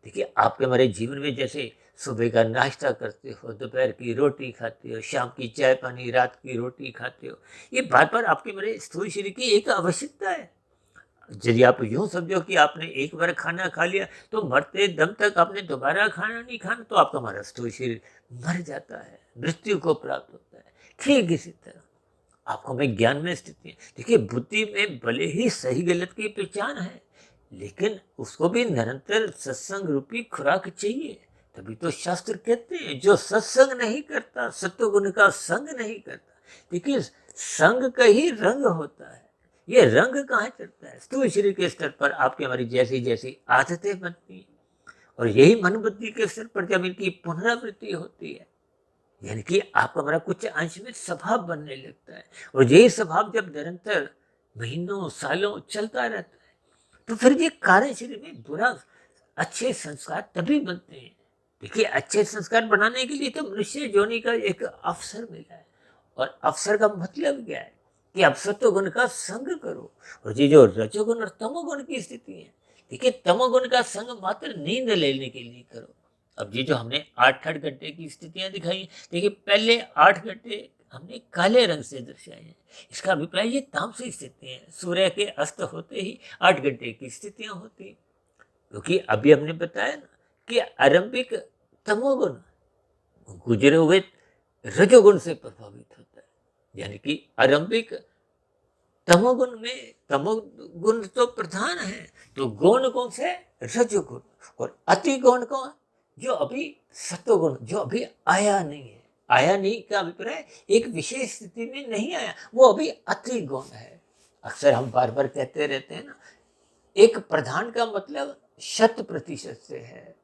देखिए आपके हमारे जीवन में जैसे सुबह का नाश्ता करते हो, दोपहर की रोटी खाते हो, शाम की चाय पानी, रात की रोटी खाते हो, ये बार बार आपके हमारे स्थूल शरीर की एक आवश्यकता है। यदि आप यूं समझो कि आपने एक बार खाना खा लिया तो मरते दम तक आपने दोबारा खाना नहीं खाना, तो आपका हमारा स्थूल शरीर मर जाता है, मृत्यु को प्राप्त होता है। ठीक इसी तरह आपको हमें ज्ञान में स्थिति है। देखिए बुद्धि में भले ही सही गलत की पहचान है, लेकिन उसको भी निरंतर सत्संग रूपी खुराक चाहिए। तभी तो शास्त्र कहते हैं जो सत्संग नहीं करता, सत्वगुण का संग नहीं करता। देखिए संग का ही रंग होता है। ये रंग कहाँ चढ़ता है? स्थूल शरीर के स्तर पर आपकी हमारी जैसी जैसी आदतें बनती हैं, और यही मन बुद्धि के स्तर पर जब इनकी पुनरावृत्ति होती है, यानी कि आपका हमारा कुछ अंश में स्वभाव बनने लगता है। और यही स्वभाव जब निरंतर महीनों सालों चलता रहता है, तो फिर ये कार्य शरीर में बुरा अच्छे संस्कार तभी बनते हैं। देखिए अच्छे संस्कार बनाने के लिए तो मनुष्य योनि का एक अवसर मिला है। और अवसर का मतलब क्या है? कि आप सत्वगुण का संग करो। और ये जो रजोगुण और तमोगुण की स्थिति है, देखिए तमोगुण का संग मात्र नींद लेने के लिए करो। अब ये जो हमने 8-8 घंटे की स्थितियां दिखाई, देखिए पहले 8 घंटे हमने काले रंग से दर्शाए हैं। इसका अभिप्राय ये तामसी स्थिति है। सूर्य के अस्त होते ही 8 घंटे की स्थितियां होती हैं। क्योंकि अभी हमने बताया ना कि आरंभिक तमोगुण गुजरे हुए रजोगुण से प्रभावित होता है। यानी कि आरंभिक तमोगुण में तमोगुण तो प्रधान है, तो गौण कौन से? रजोगुण। और अति गौण कौन? जो अभी सत्वगुण, जो अभी आया नहीं है। आया नहीं का अभिप्राय एक विशेष स्थिति में नहीं आया, वो अभी अति गौण है। अक्सर हम बार बार कहते रहते हैं ना, एक प्रधान का मतलब 100% से है,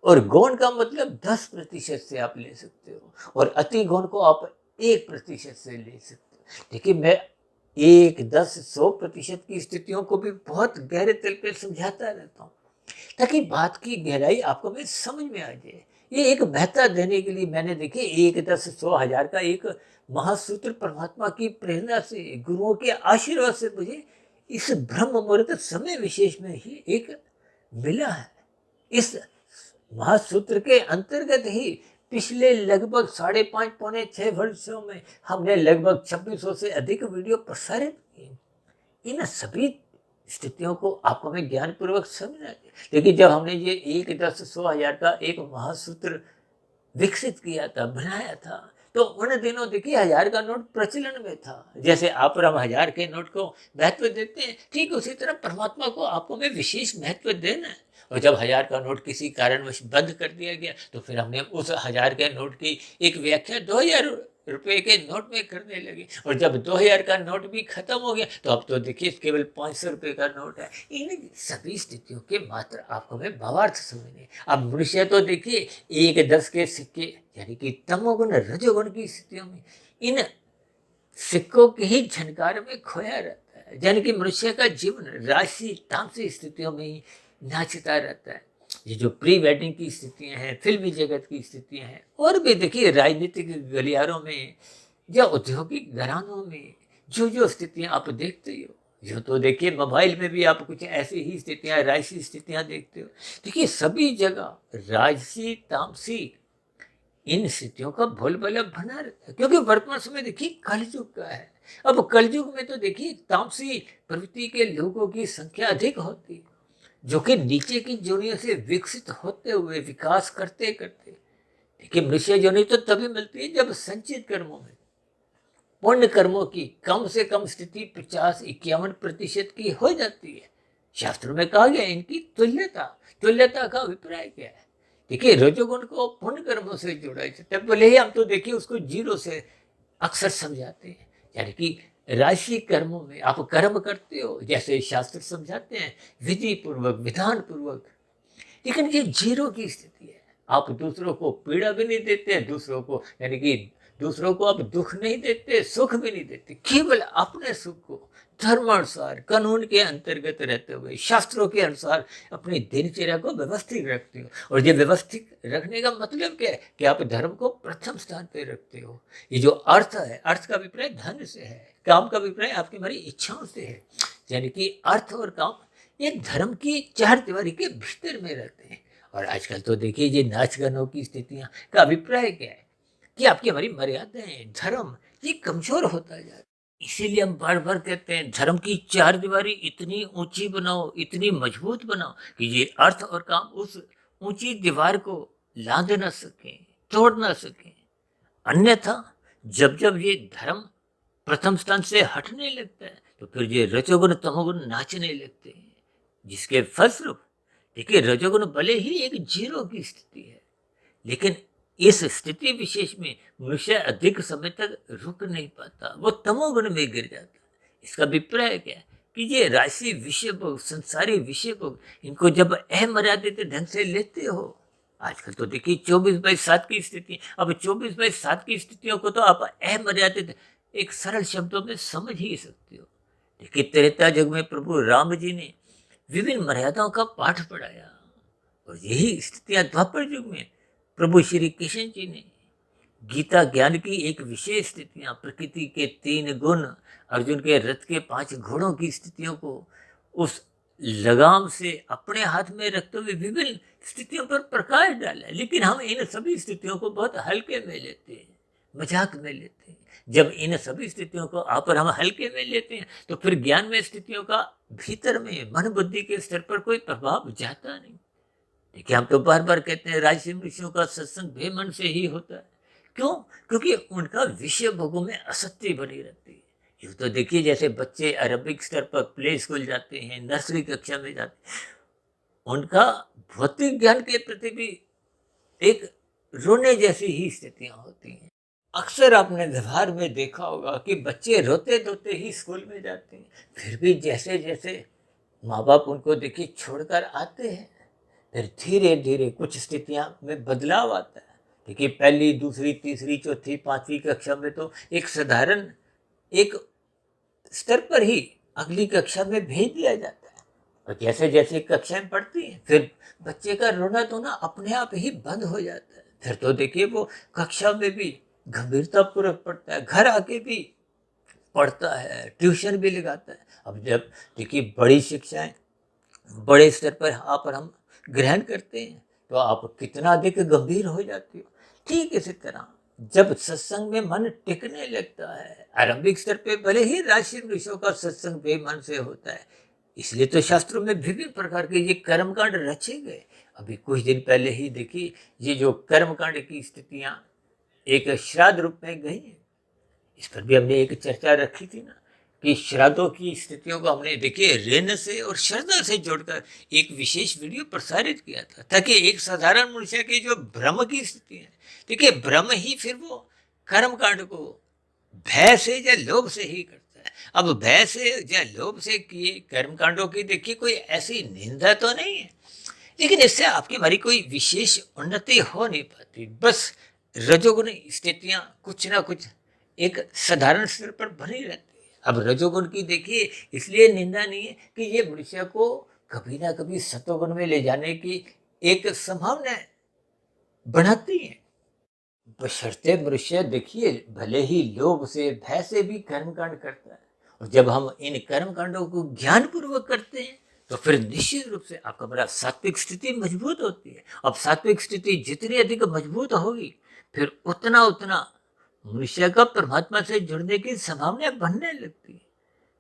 और गौण का मतलब 10% से आप ले सकते हो, और अति गौण को आप 1% से ले सकते हो। देखिए मैं 1, 10, 100% की स्थितियों को भी बहुत गहरे तल पे समझाता रहता हूँ, ताकि बात की गहराई आपको में समझ में आ जाए। ये एक महत्ता देने के लिए मैंने देखिए 1, 10, 100, 1000 का एक महासूत्र परमात्मा की प्रेरणा से, गुरुओं के आशीर्वाद से मुझे इस ब्रह्म मुहूर्त समय विशेष में ही एक मिला है। इस महासूत्र के अंतर्गत ही पिछले लगभग 5.5 पौने 6 वर्षों में हमने लगभग 2600 से अधिक वीडियो प्रसारित किए। इन सभी स्थितियों को आपको हमें ज्ञान पूर्वक समझना है। देखिए, जब हमने ये 1, 10, 100, 1000 का एक महासूत्र विकसित किया था, बनाया था, तो उन दिनों देखिए 1000 का नोट प्रचलन में था। जैसे आप और हम 1000 के नोट को महत्व देते हैं, ठीक उसी तरह परमात्मा को आपको हमें विशेष महत्व देना है। और जब 1000 का नोट किसी कारणवश बंद कर दिया गया, तो फिर हमने उस 1000 के नोट की एक व्याख्या 2000 रुपए के नोट में करने लगे। और जब 2000 का नोट भी खत्म हो गया, तो अब तो देखिए केवल 500 रुपए का नोट है। इन सभी स्थितियों के मात्र आपको हमें भावार्थ समझने। अब मनुष्य तो देखिए 1, 10 के सिक्के यानी कि तमोगुण रजोगुण की स्थितियों में इन सिक्कों के ही झनकार में खोया रहता है। यानी कि मनुष्य का जीवन राशि तामसी स्थितियों में ही नाचता रहता है। ये जो प्री वेडिंग की स्थितियां हैं, फिल्मी जगत की स्थितियां हैं, और भी देखिए राजनीतिक गलियारों में या औद्योगिक घरानों में जो जो स्थितियां आप देखते हो, जो तो देखिए मोबाइल में भी आप कुछ ऐसी ही स्थितियां, राजसी स्थितियां देखते हो। देखिए सभी जगह राजसी तामसी इन स्थितियों का बोलबाला बना रहता है, क्योंकि वर्तमान समय देखिए कलयुग का है। अब कलयुग में तो देखिए तामसी प्रवृत्ति के लोगों की संख्या अधिक होती है, जो कि नीचे की जोनियों से विकसित होते हुए विकास करते करते देखिए मनुष्य जोनि तो तभी मिलती है जब संचित कर्मों में पुण्य कर्मों की कम से कम स्थिति 50-51% की हो जाती है। शास्त्रों में कहा गया इनकी तुल्यता का अभिप्राय क्या है? देखिए रजोगुण को पुण्य कर्मों से जोड़ा जाता है, भले ही हम तो देखिए उसको 0 से अक्सर समझाते हैं। यानी कि राशि कर्मों में आप कर्म करते हो, जैसे शास्त्र समझाते हैं, विधि पूर्वक विधान पूर्वक, लेकिन ये 0 की स्थिति है। आप दूसरों को पीड़ा भी नहीं देते, दूसरों को यानी कि दूसरों को आप दुख नहीं देते, सुख भी नहीं देते, केवल अपने सुख को धर्मानुसार कानून के अंतर्गत रहते हुए शास्त्रों के अनुसार अपनी दिनचर्या को व्यवस्थित रखते हो। और ये व्यवस्थित रखने का मतलब क्या है कि आप धर्म को प्रथम स्थान पे रखते हो। ये जो अर्थ है, अर्थ का अभिप्राय धन से है, काम का अभिप्राय आपकी हमारी इच्छाओं से है। यानी कि अर्थ और काम ये धर्म की चार दीवारी के भीतर में रहते हैं। और आजकल तो देखिए ये नाच गानों की स्थितियां का अभिप्राय क्या है कि आपकी हमारी मर्यादाएं, धर्म ये कमजोर होता जा रहा है। इसीलिए हम बार बार कहते हैं धर्म की चार दीवारी इतनी ऊंची बनाओ, इतनी मजबूत बनाओ कि ये अर्थ और काम उस ऊंची दीवार को लांघ ना सके, तोड़ ना सके। अन्यथा जब जब ये धर्म प्रथम स्थान से हटने लगता है, तो फिर ये रजोगुण तमोगुण नाचने लगते हैं, जिसके फलस्वरूप देखिए रजोगुण भले ही एक 0 की स्थिति है, लेकिन इस स्थिति विशेष में मनुष्य अधिक समय तक रुक नहीं पाता, वो तमोगुण में गिर जाता है। इसका अभिप्राय क्या है कि ये राशि विषय भोग, संसारी विषय भोग, इनको जब अमर्यादित ढंग से लेते हो, आजकल तो देखिए 24/7 की स्थिति, अब 24/7 की स्थितियों को तो आप अमर्यादित एक सरल शब्दों में समझ ही सकते हो। देखिए त्रेता युग में प्रभु राम जी ने विभिन्न मर्यादाओं का पाठ पढ़ाया, और यही स्थितियां द्वापर युग में प्रभु श्री कृष्ण जी ने गीता ज्ञान की एक विशेष स्थितियां, प्रकृति के 3 गुण, अर्जुन के रथ के 5 घोड़ों की स्थितियों को उस लगाम से अपने हाथ में रखते हुए विभिन्न स्थितियों पर प्रकाश डाला। लेकिन हम इन सभी स्थितियों को बहुत हल्के में लेते हैं, मजाक में लेते हैं। जब इन सभी स्थितियों को आप और हम हल्के में लेते हैं, तो फिर ज्ञान में स्थितियों का भीतर में मन बुद्धि के स्तर पर कोई प्रभाव जाता नहीं। देखिए हम तो बार बार कहते हैं राजसी ऋषियों का सत्संग बेमन से ही होता है। क्यों? क्योंकि उनका विषय भोगों में आसक्ति बनी रहती है। यूँ तो देखिए जैसे बच्चे अरबिक स्तर पर प्ले स्कूल जाते हैं, नर्सरी कक्षा में जाते हैं, उनका भौतिक ज्ञान के प्रति भी एक रोने जैसी ही स्थितियां होती हैं। अक्सर आपने व्यवहार में देखा होगा कि बच्चे रोते धोते ही स्कूल में जाते हैं, फिर भी जैसे जैसे माँ बाप उनको देखिए छोड़कर आते हैं, फिर धीरे धीरे कुछ स्थितियां में बदलाव आता है। देखिए पहली, दूसरी, तीसरी, चौथी, 5वीं कक्षा में तो एक साधारण एक स्तर पर ही अगली कक्षा में भेज दिया जाता है, और जैसे जैसे कक्षाएं बढ़ती हैं फिर बच्चे का रोना धोना अपने आप ही बंद हो जाता है। फिर तो देखिए वो कक्षा में भी गंभीरता पूर्वक पढ़ता है, घर आके भी पढ़ता है, ट्यूशन भी लगाता है। अब जब देखिए बड़ी शिक्षाएं बड़े स्तर पर आप और हम ग्रहण करते हैं तो आप कितना अधिक गंभीर हो जाते हो। ठीक इसी तरह जब सत्संग में मन टिकने लगता है, आरंभिक स्तर पे भले ही राशि ऋषियों का सत्संग बेमन से होता है, इसलिए तो शास्त्रों में विभिन्न प्रकार के ये कर्मकांड रचे गए। अभी कुछ दिन पहले ही देखिए ये जो कर्मकांड की स्थितियां एक श्राद्ध रूप में गई है, इस पर भी हमने एक चर्चा रखी थी ना कि श्राद्धों की स्थितियों को हमने देखिए ऋण से और श्रद्धा से जोड़कर एक विशेष वीडियो प्रसारित किया था, ताकि एक साधारण मनुष्य की जो भ्रम की स्थिति है, देखिए भ्रम ही फिर वो कर्मकांड को भय से या लोभ से ही करता है। अब भय से या लोभ से किए कर्मकांडों की देखिए कोई ऐसी निंदा तो नहीं है, लेकिन इससे आपकी हमारी कोई विशेष उन्नति हो नहीं पाती। बस रजोगुण स्थितियां कुछ ना कुछ एक साधारण स्तर पर बनी रहती है। अब रजोगुण की देखिए इसलिए निंदा नहीं है कि ये मनुष्य को कभी ना कभी सतोगुण में ले जाने की एक संभावना बढ़ाती है। बशर्ते मनुष्य देखिए भले ही लोभ से भय से भी कर्मकांड करता है, और जब हम इन कर्मकांडों को ज्ञान पूर्वक करते हैं तो फिर निश्चित रूप से आपका बड़ा सात्विक स्थिति मजबूत होती है। अब सात्विक स्थिति जितनी अधिक मजबूत होगी फिर उतना उतना मनुष्य का परमात्मा से जुड़ने की संभावना बढ़ने लगती है।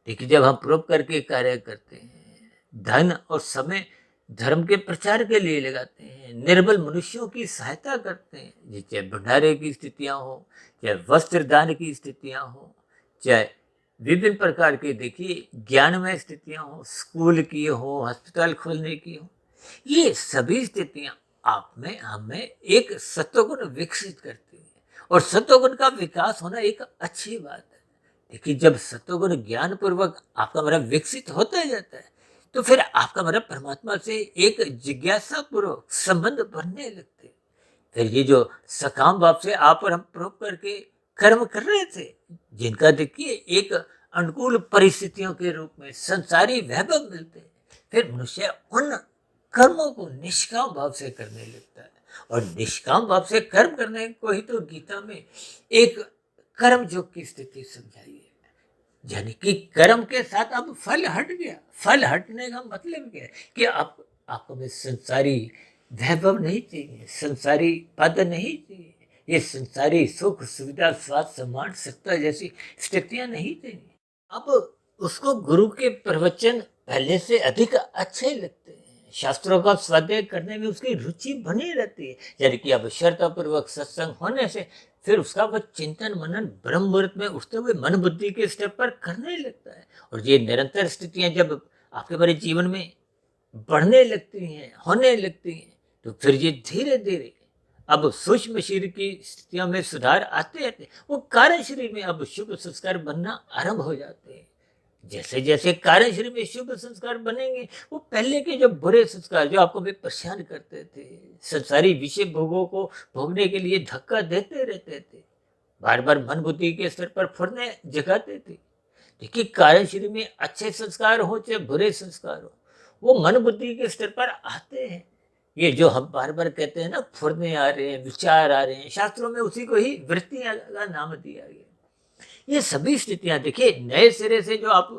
देखिए जब हम प्रोप करके कार्य करते हैं, धन और समय धर्म के प्रचार के लिए लगाते हैं, निर्बल मनुष्यों की सहायता करते हैं, चाहे भंडारे की स्थितियां हो, चाहे वस्त्र दान की स्थितियां हो, चाहे विभिन्न प्रकार के देखिए ज्ञानमय स्थितियां हो, स्कूल की हो, अस्पताल खोलने की हो, ये सभी स्थितियां आप में हमें एक सत्वगुण विकसित करती है। और सत्वगुण का विकास होना एक अच्छी बात है। देखिए जब सत्वगुण ज्ञान पूर्वक आपका हमारा विकसित होता जाता है तो फिर आपका हमारा परमात्मा से एक जिज्ञासा पूर्वक संबंध बनने लगते। फिर ये जो सकाम भाव से आप और हम प्रोप करके कर्म कर रहे थे, जिनका देखिए एक अनुकूल परिस्थितियों के रूप में संसारी वैभव मिलते हैं, फिर मनुष्य उन कर्मों को निष्काम भाव से करने लगता है। और निष्काम भाव से कर्म करने को ही तो गीता में एक कर्म योग की स्थिति समझाई है, यानी कि कर्म के साथ अब फल हट गया। फल हटने का मतलब क्या है कि आपको में संसारी वैभव नहीं चाहिए, संसारी पद नहीं चाहिए, ये संसारी सुख सुविधा स्वास्थ्य सम्मान सत्ता जैसी स्थितियां नहीं चाहिए। अब उसको गुरु के प्रवचन पहले से अधिक अच्छे लगते हैं, शास्त्रों का स्वाध्याय करने में उसकी रुचि बनी रहती है, यानी कि अब श्रद्धापूर्वक सत्संग होने से फिर उसका वह चिंतन मनन ब्रह्म मुहूर्त में उठते हुए मन बुद्धि के स्तर पर करने लगता है। और ये निरंतर स्थितियां जब आपके बड़े जीवन में बढ़ने लगती हैं, होने लगती हैं, तो फिर ये धीरे धीरे अब सूक्ष्म शरीर की स्थितियों में सुधार आते आते वो कार्य शरीर में अब शुभ संस्कार बनना आरंभ हो जाते हैं। जैसे जैसे कार्य शरीर में शुभ संस्कार बनेंगे, वो पहले के जो बुरे संस्कार जो आपको भी परेशान करते थे, संसारी विषय भोगों को भोगने के लिए धक्का देते रहते थे, बार बार मन बुद्धि के स्तर पर फुरने जगाते थे, देखिए कार्य शरीर में अच्छे संस्कार हो चाहे बुरे संस्कार हो, वो मन बुद्धि के स्तर पर आते हैं। ये जो हम बार बार कहते हैं ना, फुरने आ रहे हैं, विचार आ रहे हैं, शास्त्रों में उसी को ही वृत्तियां का नाम दिया गया। ये सभी स्थितियां देखिए नए सिरे से जो आप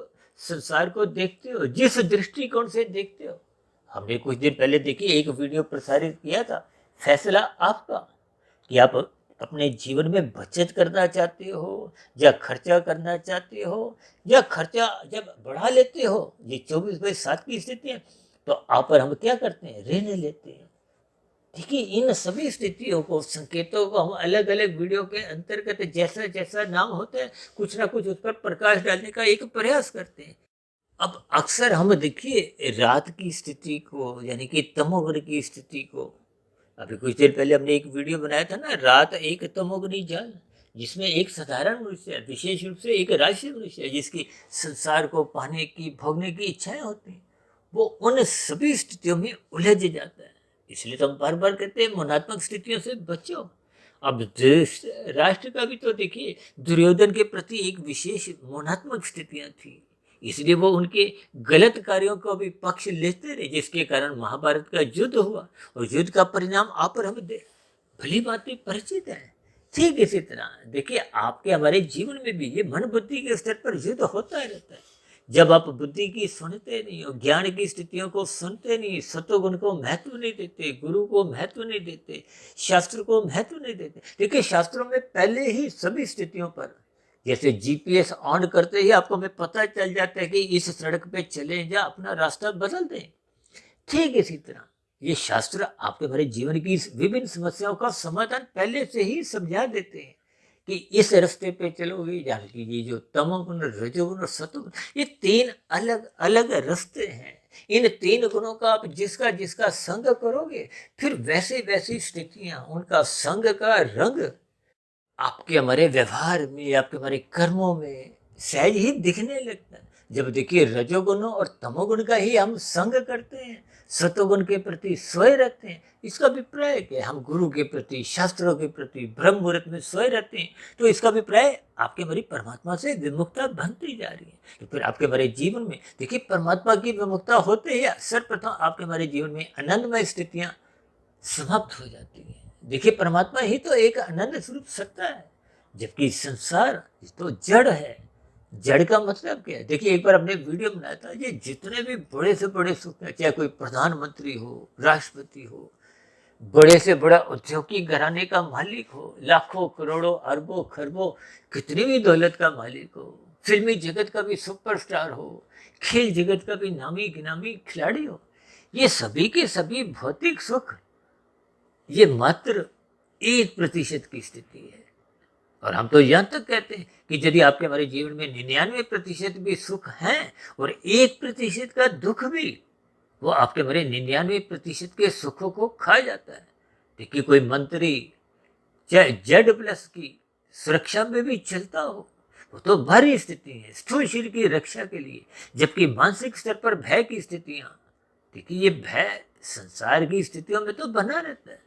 संसार को देखते हो, जिस दृष्टिकोण से देखते हो, हमने कुछ दिन पहले देखिए एक वीडियो प्रसारित किया था, फैसला आपका कि आप अपने जीवन में बचत करना चाहते हो या खर्चा करना चाहते हो, या खर्चा जब बढ़ा लेते हो, ये 24/7 की स्थिति है, तो आप और हम क्या करते हैं, ऋण लेते हैं। देखिए इन सभी स्थितियों को, संकेतों को हम अलग अलग वीडियो के अंतर्गत जैसा जैसा नाम होता है कुछ ना कुछ उस पर प्रकाश डालने का एक प्रयास करते हैं। अब अक्सर हम देखिए रात की स्थिति को, यानी कि तमोगुण की स्थिति को, अभी कुछ देर पहले हमने एक वीडियो बनाया था ना, रात एक तमोगुणी जाल, जिसमें एक साधारण मनुष्य, विशेष रूप से एक राशि मनुष्य जिसकी संसार को पाने की भोगने की इच्छाएं होती हैं, वो उन सभी स्थितियों में उलझ जाता है। इसलिए तो हम बार बार कहते हैं मनात्मक स्थितियों से बचो। अब राष्ट्र का भी तो देखिए दुर्योधन के प्रति एक विशेष मनात्मक स्थितियां थी, इसलिए वो उनके गलत कार्यों को भी पक्ष लेते रहे, जिसके कारण महाभारत का युद्ध हुआ और युद्ध का परिणाम आप और हम भली बात परिचित है। ठीक इसी तरह देखिए आपके हमारे जीवन में भी ये मन बुद्धि के स्तर पर युद्ध होता रहता है, जब आप बुद्धि की सुनते नहीं हो, ज्ञान की स्थितियों को सुनते नहीं, सत्वगुण को महत्व नहीं देते, गुरु को महत्व नहीं देते, शास्त्र को महत्व नहीं देते। देखिए शास्त्रों में पहले ही सभी स्थितियों पर, जैसे जीपीएस ऑन करते ही आपको हमें पता चल जाता है कि इस सड़क पे चले या अपना रास्ता बदल दें। ठीक इसी तरह ये शास्त्र आपके हमारे जीवन की विभिन्न समस्याओं का समाधान पहले से ही समझा देते हैं कि इस रास्ते पे चलोगे, यानी कि ये जो तमोगुण, रजोगुण और सतोगुण, ये तीन अलग अलग रास्ते हैं। इन तीन गुणों का आप जिसका जिसका संग करोगे, फिर वैसे वैसी स्थितियां, उनका संग का रंग आपके हमारे व्यवहार में, आपके हमारे कर्मों में सहज ही दिखने लगता है। जब देखिए रजोगुण और तमोगुण का ही हम संग करते हैं, सतोगुण के प्रति सोए रहते हैं, इसका अभिप्राय क्या है? हम गुरु के प्रति, शास्त्रों के प्रति ब्रह्म मुहूर्त में सोए रहते हैं, तो इसका अभिप्राय आपके हमारी परमात्मा से विमुखता बनती जा रही है। तो फिर आपके हमारे जीवन में देखिए परमात्मा की विमुखता होते ही सर्वप्रथम आपके हमारे जीवन में आनंदमय स्थितियां समाप्त हो जाती है। देखिए परमात्मा ही तो एक आनंद स्वरूप सत्ता है, जबकि संसार तो जड़ है। जड़ का मतलब क्या है? देखिए एक बार हमने वीडियो बनाया था, ये जितने भी बड़े से बड़े सुख हैं, चाहे कोई प्रधानमंत्री हो, राष्ट्रपति हो, बड़े से बड़ा औद्योगिक घराने का मालिक हो, लाखों करोड़ों अरबों खरबों कितनी भी दौलत का मालिक हो, फिल्मी जगत का भी सुपरस्टार हो, खेल जगत का भी नामी गिनामी खिलाड़ी हो, ये सभी के सभी भौतिक सुख ये मात्र 1% की स्थिति है। और हम तो यहाँ तक कहते हैं कि यदि आपके हमारे जीवन में 99% भी सुख है और 1% का दुख भी, वो आपके हमारे 99% के सुखों को खा जाता है। देखिए कोई मंत्री चाहे Z+ की सुरक्षा में भी चलता हो, वो तो भारी स्थिति है स्थूल शरीर की रक्षा के लिए, जबकि मानसिक स्तर पर भय की स्थितियां, देखिए ये भय संसार की स्थितियों में तो बना रहता है।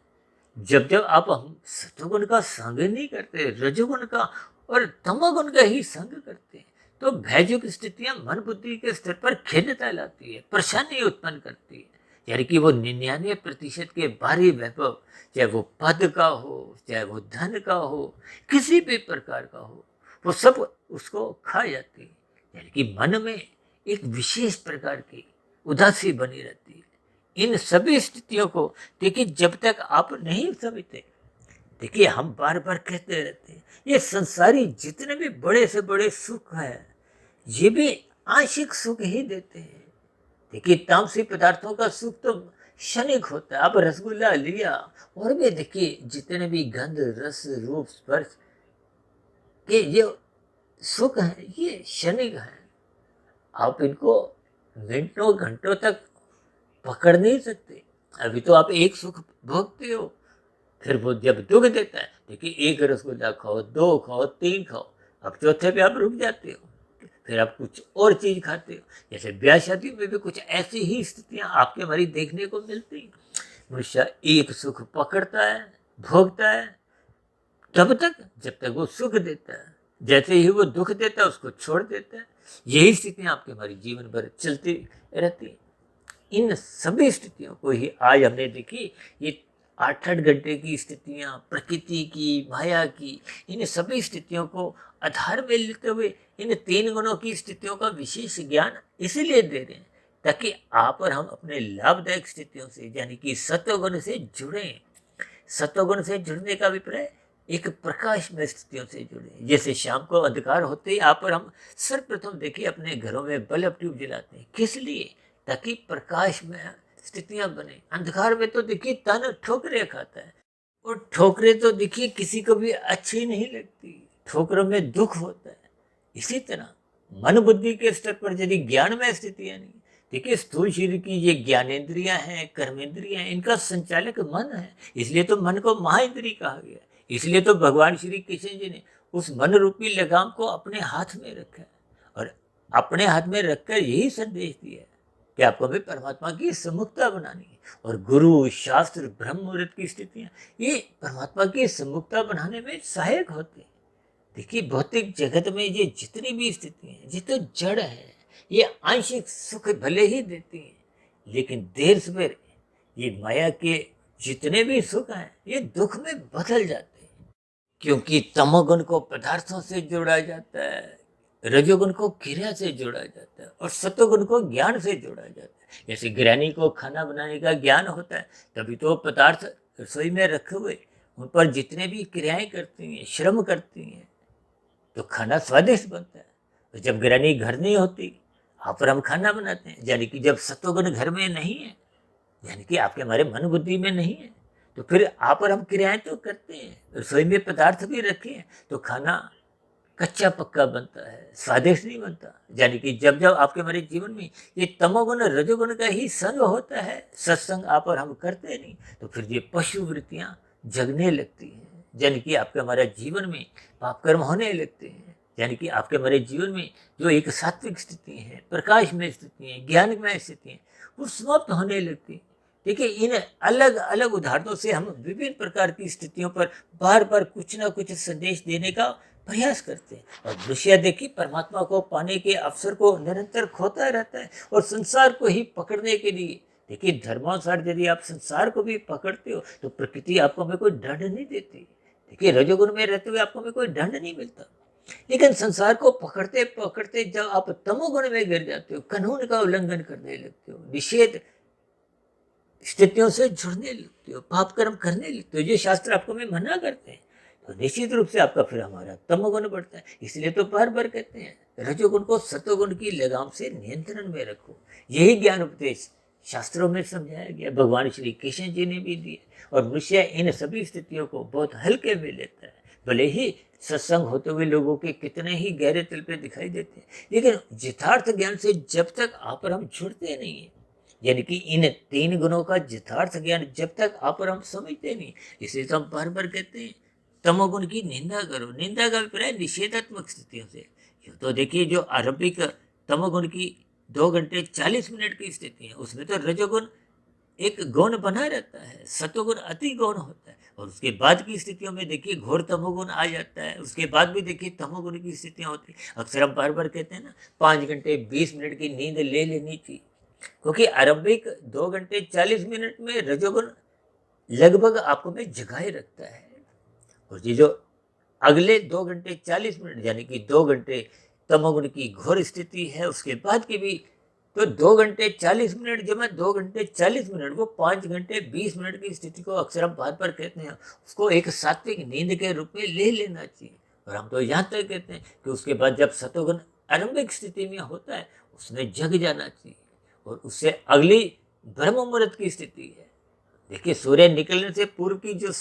जब जब आप हम सतोगुण का संग नहीं करते, रजोगुण का और तमोगुण का ही संग करते हैं, तो भययुक्त स्थितियां मन बुद्धि के स्तर पर खिन्नता लाती है, परेशानी उत्पन्न करती है। यानी कि वो 99% के भारी वैभव, चाहे वो पद का हो, चाहे वो धन का हो, किसी भी प्रकार का हो, वो सब उसको खा जाती है। यानी कि मन में एक विशेष प्रकार की उदासी बनी रहती है। इन सभी स्थितियों को देखिए जब तक आप नहीं समझते, देखिए हम बार बार कहते रहते हैं ये संसारी जितने भी बड़े से बड़े सुख है, ये भी आंशिक सुख ही देते हैं। देखिए तामसी पदार्थों का सुख तो क्षणिक होता है। आप रसगुल्ला लिया, और भी देखिए जितने भी गंध रस रूप स्पर्श के ये सुख है, ये क्षणिक है। आप इनको मिनटों घंटों तक पकड़ नहीं सकते। अभी तो आप एक सुख भोगते हो, फिर वो जब दुख देता है, देखिए एक रसगुल्ला खाओ, 2 खाओ, 3 खाओ, अब चौथे पे आप रुक जाते हो, फिर आप कुछ और चीज खाते हो। जैसे ब्याह शादी में भी कुछ ऐसी ही स्थितियां आपके हमारी देखने को मिलती। मनुष्य एक सुख पकड़ता है, भोगता है, तब तक जब तक वो सुख देता है, जैसे ही वो दुख देता है उसको छोड़ देता है। यही स्थितियां आपके हमारे जीवन भर चलती रहती है। इन सभी स्थितियों को ही आज हमने देखी, ये 8-8 घंटे की स्थितियां, प्रकृति की, माया की, इन सभी स्थितियों को आधार में लेते हुए इन 3 गुणों की स्थितियों का विशेष ज्ञान इसीलिए दे रहे हैं ताकि आप और हम अपने लाभदायक स्थितियों से, यानी कि सत्वगुण से जुड़ें। सत्वगुण से जुड़ने का अभिप्राय एक प्रकाशमय स्थितियों से जुड़े। जैसे शाम को अंधकार होते ही आप और हम सर्वप्रथम देखिए अपने घरों में बल्ब ट्यूब जलाते हैं, किस लिए? ताकि प्रकाश में स्थितियां बने। अंधकार में तो देखिए तन ठोकरे खाता है, और ठोकरे तो देखिए किसी को भी अच्छी नहीं लगती, ठोकरों में दुख होता है। इसी तरह मन बुद्धि के स्तर पर यदि ज्ञान में स्थितियां नहीं, देखिए स्थूल शरीर की ये ज्ञानेन्द्रियां हैं, कर्मेंद्रियां हैं, इनका संचालक मन है। इसलिए तो मन को महाइंद्रिय कहा गया। इसलिए तो भगवान श्री कृष्ण जी ने उस मन रूपी लगाम को अपने हाथ में रखा है, और अपने हाथ में रखकर यही संदेश दिया है कि आपको भी परमात्मा की सम्मुखता बनानी है। और गुरु, शास्त्र, ब्रह्म मुहूर्त की स्थितियां ये परमात्मा की सम्मुखता बनाने में सहायक होते हैं। देखिए भौतिक जगत में ये जितनी भी स्थितियां हैं, ये तो जड़ है, ये आंशिक सुख भले ही देती हैं, लेकिन देर सवेर ये माया के जितने भी सुख हैं ये दुख में बदल जाते हैं, क्योंकि तमोगुण को पदार्थों से जोड़ा जाता है, रजोगुण को क्रिया से जोड़ा जाता है और सतोगुण को ज्ञान से जोड़ा जाता है। जैसे गृहिणी को खाना बनाने का ज्ञान होता है, तभी तो पदार्थ रसोई में रखे हुए उन पर जितने भी क्रियाएं करती हैं, श्रम करती हैं, तो खाना स्वादिष्ट बनता है। तो जब गृहिणी घर नहीं होती, आप और हम खाना बनाते हैं, यानी कि जब सत्वगुण घर में नहीं है, यानी कि आपके हमारे मन बुद्धि में नहीं है, तो फिर आप और हम क्रियाएं तो करते हैं, रसोई में पदार्थ भी रखे हैं, तो खाना कच्चा पक्का बनता है, स्वादिष्ट नहीं बनता। यानी कि जब जब आपके हमारे जीवन में ये तमोगुण रजोगुण का ही संग होता है, सत्संग आप और हम करते नहीं, तो फिर ये पशु वृत्तियां जगने लगती हैं। यानी कि आपके हमारे जीवन में पाप कर्म होने लगते हैं। यानी कि आपके हमारे जीवन में जो एक सात्विक स्थिति है, प्रकाश में स्थिति है, ज्ञान में स्थिति है, वो समाप्त होने लगती है। देखिए, इन अलग अलग उदाहरणों से हम विभिन्न प्रकार की स्थितियों पर बार बार कुछ ना कुछ संदेश देने का प्रयास करते हैं। और मनुष्य देखिए, परमात्मा को पाने के अवसर को निरंतर खोता रहता है और संसार को ही पकड़ने के लिए, देखिए धर्मानुसार यदि आप संसार को भी पकड़ते हो तो प्रकृति आपको हमें कोई दंड नहीं देती। देखिए, रजोगुण में रहते हुए आपको हमें कोई दंड नहीं मिलता, लेकिन संसार को पकड़ते पकड़ते जब आप तमोगुण में गिर जाते हो, कानून का उल्लंघन करने लगते हो, निषेध स्थितियों से जुड़ने लगते हो, पाप कर्म करने लगते हो, जो शास्त्र आपको में मना करते हैं, तो निश्चित रूप से आपका फिर हमारा तमोगुण बढ़ता है। इसलिए तो बार बार कहते हैं, रजोगुण को सतोगुण की लगाम से नियंत्रण में रखो। यही ज्ञान उपदेश शास्त्रों में समझाया गया, भगवान श्री कृष्ण जी ने भी दिए। और मनुष्य इन सभी स्थितियों को बहुत हल्के में लेता है, भले ही सत्संग होते हुए लोगों के कितने ही गहरे तल पे दिखाई देते हैं, लेकिन यथार्थ ज्ञान से जब तक आप और हम जुड़ते नहीं है, यानी कि इन तीन गुणों का यथार्थ ज्ञान जब तक आप और हम समझते नहीं, इसलिए तो हम बार बार कहते हैं तमोगुण की निंदा करो। निंदा का अभिप्राय निषेधात्मक स्थितियों से। तो देखिए, जो आरंभिक तमोगुण की 2 घंटे 40 मिनट की स्थिति है, उसमें तो रजोगुण एक गौण बना रहता है, सतोगुण अति गौण होता है। और उसके बाद की स्थितियों में देखिए घोर तमोगुण आ जाता है, उसके बाद भी देखिए तमोगुण की स्थितियां होती हैं। अक्सर हम बार बार कहते हैं ना, 5 घंटे 20 मिनट की नींद ले लेनी चाहिए, क्योंकि आरंभिक 2 घंटे 40 मिनट में रजोगुण लगभग आपको में जगाए रखता है। और ये जो अगले 2 घंटे 40 मिनट, यानी कि 2 घंटे तमोगुण की घोर स्थिति है, उसके बाद की भी तो 2 घंटे 40 मिनट, जब मैं 2 घंटे 40 मिनट, वो 5 घंटे 20 मिनट की स्थिति को अक्सर हम बार बार कहते हैं, उसको एक सात्विक नींद के रूप में ले लेना चाहिए। और हम तो यहाँ तक कहते हैं कि उसके बाद जब सतोगुण आरंभिक स्थिति में होता है, उसमें जग जाना चाहिए। और उससे अगली ब्रह्म मुहूर्त की स्थिति है, देखिए सूर्य निकलने से पूर्व की जो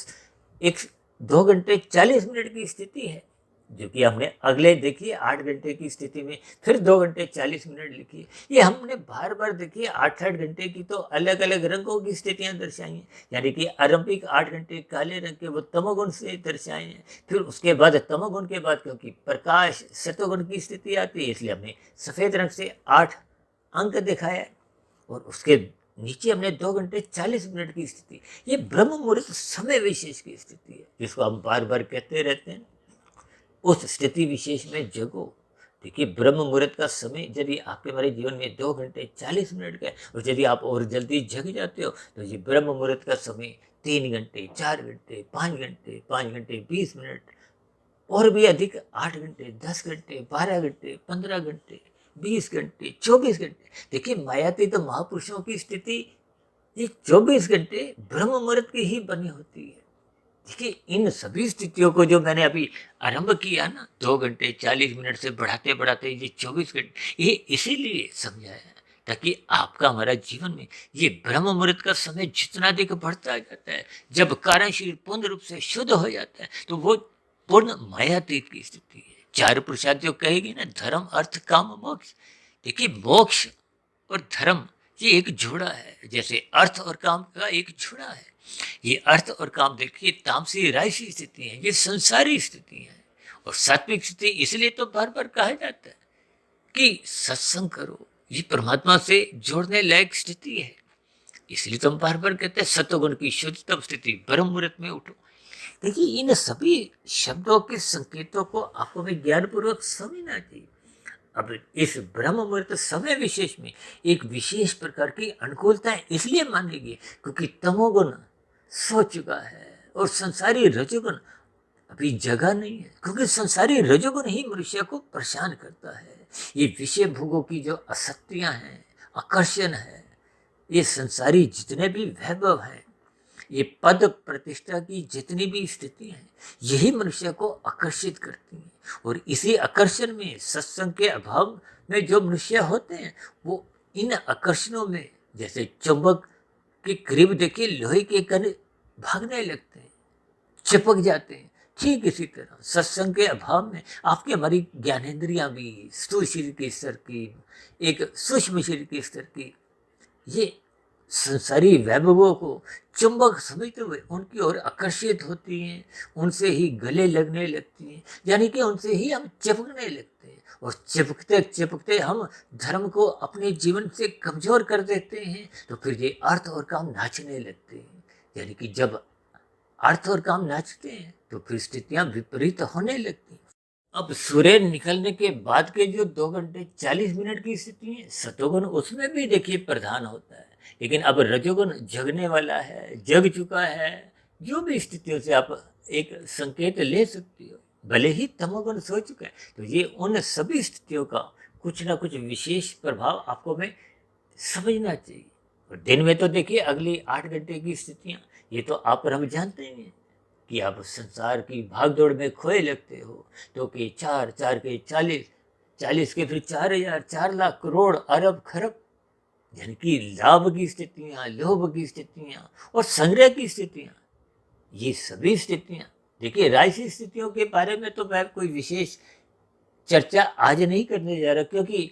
एक 2 घंटे 40 मिनट की स्थिति है, जो कि हमने अगले देखिए 8 घंटे की स्थिति में फिर 2 घंटे 40 मिनट लिखी है। ये हमने बार बार देखिए 8-8 घंटे की तो अलग अलग रंगों की स्थितियां दर्शाई हैं। यानी कि आरंभिक 8 घंटे काले रंग के वो तमोगुण से दर्शाए हैं, फिर उसके बाद तमोगुण के बाद क्योंकि प्रकाश सतोगुण की स्थिति आती है, इसलिए हमने सफ़ेद रंग से 8 अंक दिखाया है। और उसके नीचे हमने 2 घंटे 40 मिनट की स्थिति, ये ब्रह्म मुहूर्त समय विशेष की स्थिति है, जिसको हम बार बार कहते रहते हैं। उस स्थिति विशेष में जगो। देखिए, ब्रह्म मुहूर्त का समय यदि आपके हमारे जीवन में 2 घंटे 40 मिनट का है, और यदि आप और जल्दी जग जाते हो तो ये ब्रह्म मुहूर्त का समय 3 घंटे 4 घंटे 5 घंटे 5 घंटे 20 मिनट और भी अधिक 8 घंटे 10 घंटे 12 घंटे 15 घंटे 20 घंटे 24 घंटे। देखिए, मायातीत तो महापुरुषों की स्थिति ये 24 घंटे ब्रह्म मुहूर्त की ही बनी होती है। देखिए, इन सभी स्थितियों को जो मैंने अभी आरंभ किया ना, 2 घंटे 40 मिनट से बढ़ाते बढ़ाते ये 24 घंटे, ये इसीलिए समझाया है ताकि आपका हमारा जीवन में ये ब्रह्म मुहूर्त का समय जितना अधिक बढ़ता जाता है, जब कारण शरीर पूर्ण रूप से शुद्ध हो जाता है, तो वो पूर्ण मायातीत की स्थिति है। 4 पुरुषार्थ जो कहेगी ना, धर्म अर्थ काम मोक्ष। देखिए, मोक्ष और धर्म ये एक जोड़ा है, जैसे अर्थ और काम का एक जोड़ा है। ये अर्थ और काम देखिए तामसी राजसी स्थिति है, ये संसारी स्थिति है। और सात्विक स्थिति इसलिए तो बार बार कहा जाता है कि सत्संग करो, ये परमात्मा से जोड़ने लायक स्थिति है। इसलिए तो हम बार बार कहते हैं सत्वगुण की शुद्धतम स्थिति ब्रह्म मुहूर्त में उठो। देखिए, इन सभी शब्दों के संकेतों को आपको भी ज्ञानपूर्वक समझना चाहिए। अब इस ब्रह्म मुहूर्त समय विशेष में एक विशेष प्रकार की अनुकूलता इसलिए मानेगी क्योंकि तमोगुण सो चुका है और संसारी रजोगुण अभी जगह नहीं है, क्योंकि संसारी रजोगुण ही मनुष्य को परेशान करता है। ये विषय भोगों की जो आसक्तियां हैं, आकर्षण है, ये संसारी जितने भी वैभव हैं, ये पद प्रतिष्ठा की जितनी भी स्थिति हैं, यही मनुष्य को आकर्षित करती हैं। और इसी आकर्षण में, सत्संग के अभाव में जो मनुष्य होते हैं, वो इन आकर्षणों में जैसे चुंबक के करीब देखिए लोहे के कण भागने लगते हैं, चिपक जाते हैं। ठीक इसी तरह सत्संग के अभाव में आपकी हमारी ज्ञानेंद्रियां भी स्थूल शरीर के स्तर की, एक सूक्ष्म शरीर के स्तर की, ये संसारी वैभवों को चुंबक समझते हुए उनकी ओर आकर्षित होती हैं, उनसे ही गले लगने लगती हैं, यानी कि उनसे ही हम चिपकने लगते हैं। और चिपकते चिपकते हम धर्म को अपने जीवन से कमजोर कर देते हैं। तो फिर ये अर्थ और काम नाचने लगते हैं, यानी कि जब अर्थ और काम नाचते हैं तो फिर स्थितियां विपरीत होने लगती हैं। अब सूर्य निकलने के बाद के जो 2 घंटे 40 मिनट की स्थिति है, सतोगुण उसमें भी देखिए प्रधान होता है। लेकिन अब रजोगुण जगने वाला है, जग चुका है। जो भी स्थितियों से आप एक संकेत ले सकती हो, भले ही तमोगुण सो चुका है, तो ये उन सभी स्थितियों का कुछ ना कुछ विशेष प्रभाव आपको में समझना चाहिए। और दिन में तो देखिए अगली 8 घंटे की स्थितियाँ, ये तो आप और हम जानते ही हैं कि आप संसार की भागदौड़ में खोए लगते हो। तो कि 4 4 के 40, 40 के फिर 4000, 4 लाख, करोड़, अरब, खरब, यानी कि लाभ की स्थितियाँ, लोभ की स्थितियाँ और संग्रह की स्थितियाँ, ये सभी स्थितियाँ देखिए राजसी स्थितियों के बारे में तो मैं कोई विशेष चर्चा आज नहीं करने जा रहा, क्योंकि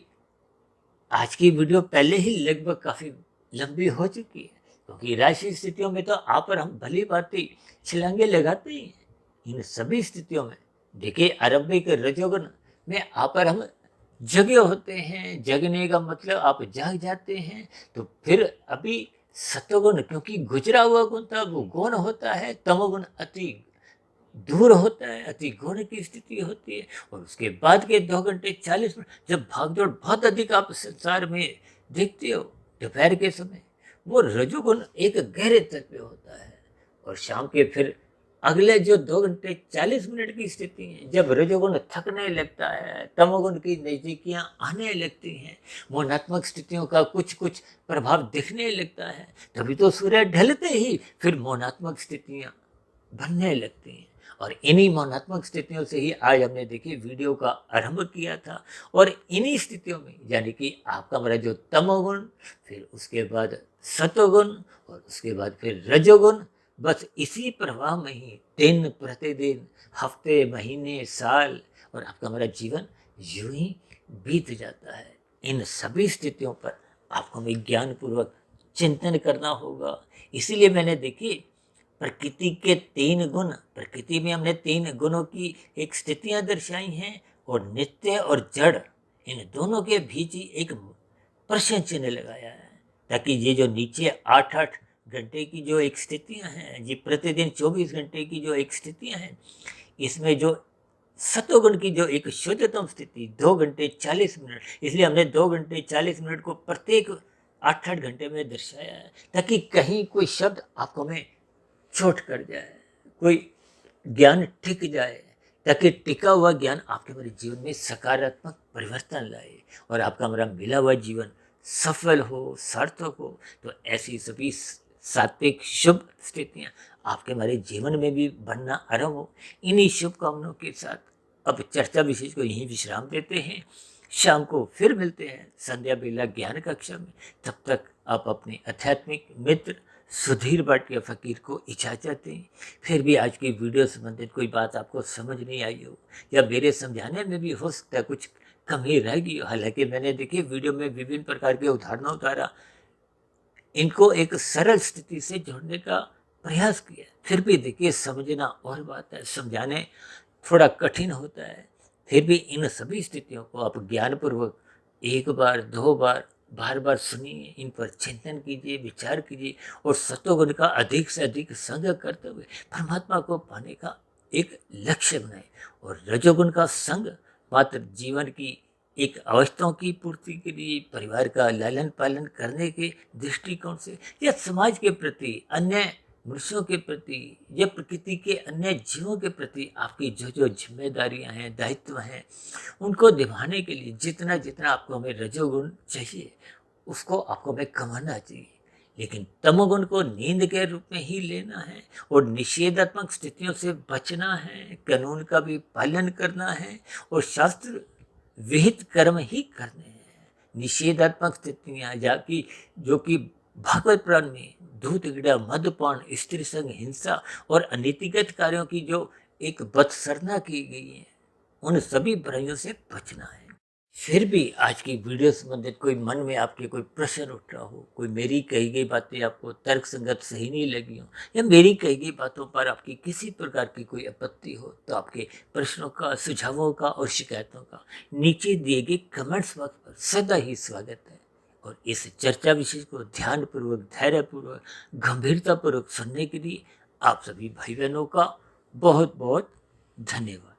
आज की वीडियो पहले ही लगभग काफ़ी लंबी हो चुकी है। क्योंकि राजसी स्थितियों में तो आप और हम भली भांति छलांगे लगाते ही हैं। इन सभी स्थितियों में देखिए आरंभिक रजोगुण में आप और हम जगे होते हैं। जगने का मतलब आप जाग जाते हैं। तो फिर अभी सतोगुण क्योंकि गुजरा हुआ गुण था, वो गौण होता है। तमोगुण अति दूर होता है, अति गौण की स्थिति होती है। और उसके बाद के 2 घंटे 40 मिनट जब भागदौड़ बहुत अधिक आप संसार में देखते हो, दोपहर के समय वो रजोगुण एक गहरे स्तर पे होता है। और शाम के फिर अगले जो 2 घंटे 40 मिनट की स्थिति है, जब रजोगुण थकने लगता है, तमोगुण की नजदीकियां आने लगती हैं, मोनात्मक स्थितियों का कुछ कुछ प्रभाव दिखने लगता है, तभी तो सूर्य ढलते ही फिर मोनात्मक स्थितियां बनने लगती हैं। और इन्हीं मौनात्मक स्थितियों से ही आज हमने देखिए वीडियो का आरंभ किया था। और इन्हीं स्थितियों में यानी कि आपका हमारा जो तमोगुण, फिर उसके बाद सतोगुण और उसके बाद फिर रजोगुण, बस इसी प्रवाह में ही दिन प्रतिदिन, हफ्ते, महीने, साल और आपका हमारा जीवन यूं ही बीत जाता है। इन सभी स्थितियों पर आपको हमें ज्ञानपूर्वक चिंतन करना होगा। इसीलिए मैंने देखिए प्रकृति के 3 गुण, प्रकृति में हमने 3 गुणों की एक स्थितियां दर्शाई हैं। और नित्य और जड़, इन दोनों के बीच ही एक प्रश्न चिन्ह लगाया है, ताकि ये जो नीचे 8-8 घंटे की जो एक स्थितियां हैं, ये प्रतिदिन 24 घंटे की जो एक स्थितियां हैं, इसमें जो सतोगुण की जो एक शुद्धतम स्थिति 2 घंटे 40 मिनट, इसलिए हमने 2 घंटे 40 मिनट को प्रत्येक 8-8 घंटे में दर्शाया है, ताकि कहीं कोई शब्द आपको में चोट कर जाए, कोई ज्ञान टिक जाए, ताकि टिका हुआ ज्ञान आपके हमारे जीवन में सकारात्मक परिवर्तन लाए और आपका हमारा मिला हुआ जीवन सफल हो, सार्थक हो। तो ऐसी सभी सात्विक शुभ स्थितियां आपके हमारे जीवन में भी बनना आरंभ हो। इन्हीं शुभकामनाओं के साथ अब चर्चा विशेष को यहीं विश्राम देते हैं। शाम को फिर मिलते हैं संध्या बेला ज्ञान कक्षा में। तब तक आप अपने आध्यात्मिक मित्र सुधीर भाटिया फकीर को इजाज़त दें। फिर भी आज की वीडियो संबंधित कोई बात आपको समझ नहीं आई हो, या मेरे समझाने में भी हो सकता है कुछ कमी रह गई हो। हालांकि मैंने देखिए वीडियो में विभिन्न प्रकार के उदाहरणों द्वारा इनको एक सरल स्थिति से जोड़ने का प्रयास किया, फिर भी देखिए समझना और बात है, समझाने थोड़ा कठिन होता है। फिर भी इन सभी स्थितियों को आप ज्ञानपूर्वक 1 बार 2 बार बार बार सुनिए, इन पर चिंतन कीजिए, विचार कीजिए और सतोगुण का अधिक से अधिक संग करते हुए परमात्मा को पाने का एक लक्ष्य बनाए। और रजोगुण का संग मात्र जीवन की एक अवस्थाओं की पूर्ति के लिए, परिवार का लालन पालन करने के दृष्टिकोण से, या समाज के प्रति अन्य मनुष्यों के प्रति या प्रकृति के अन्य जीवों के प्रति आपकी जो जो जिम्मेदारियां हैं, दायित्व हैं, उनको निभाने के लिए जितना जितना आपको हमें रजोगुण चाहिए उसको आपको हमें कमाना चाहिए। लेकिन तमोगुण को नींद के रूप में ही लेना है और निषेधात्मक स्थितियों से बचना है, कानून का भी पालन करना है और शास्त्र विहित कर्म ही करने हैं। निषेधात्मक स्थितियां जाकि जो कि भागवत पुराण में दूध गिड़ा, मदपान, स्त्री संग, हिंसा और अनीतिगत कार्यों की जो एक बदसरना की गई है, उन सभी बुराइयों से बचना है। फिर भी आज की वीडियो संबंधित कोई मन में आपके कोई प्रश्न उठ रहा हो, कोई मेरी कही गई बातें आपको तर्क संगत सही नहीं लगी हो, या मेरी कही गई बातों पर आपकी किसी प्रकार की कोई आपत्ति हो, तो आपके प्रश्नों का, सुझावों का और शिकायतों का नीचे दिए गए कमेंट्स बॉक्स पर सदा ही स्वागत है। और इस चर्चा विषय को ध्यानपूर्वक, धैर्यपूर्वक, गंभीरतापूर्वक सुनने के लिए आप सभी भाई बहनों का बहुत बहुत धन्यवाद।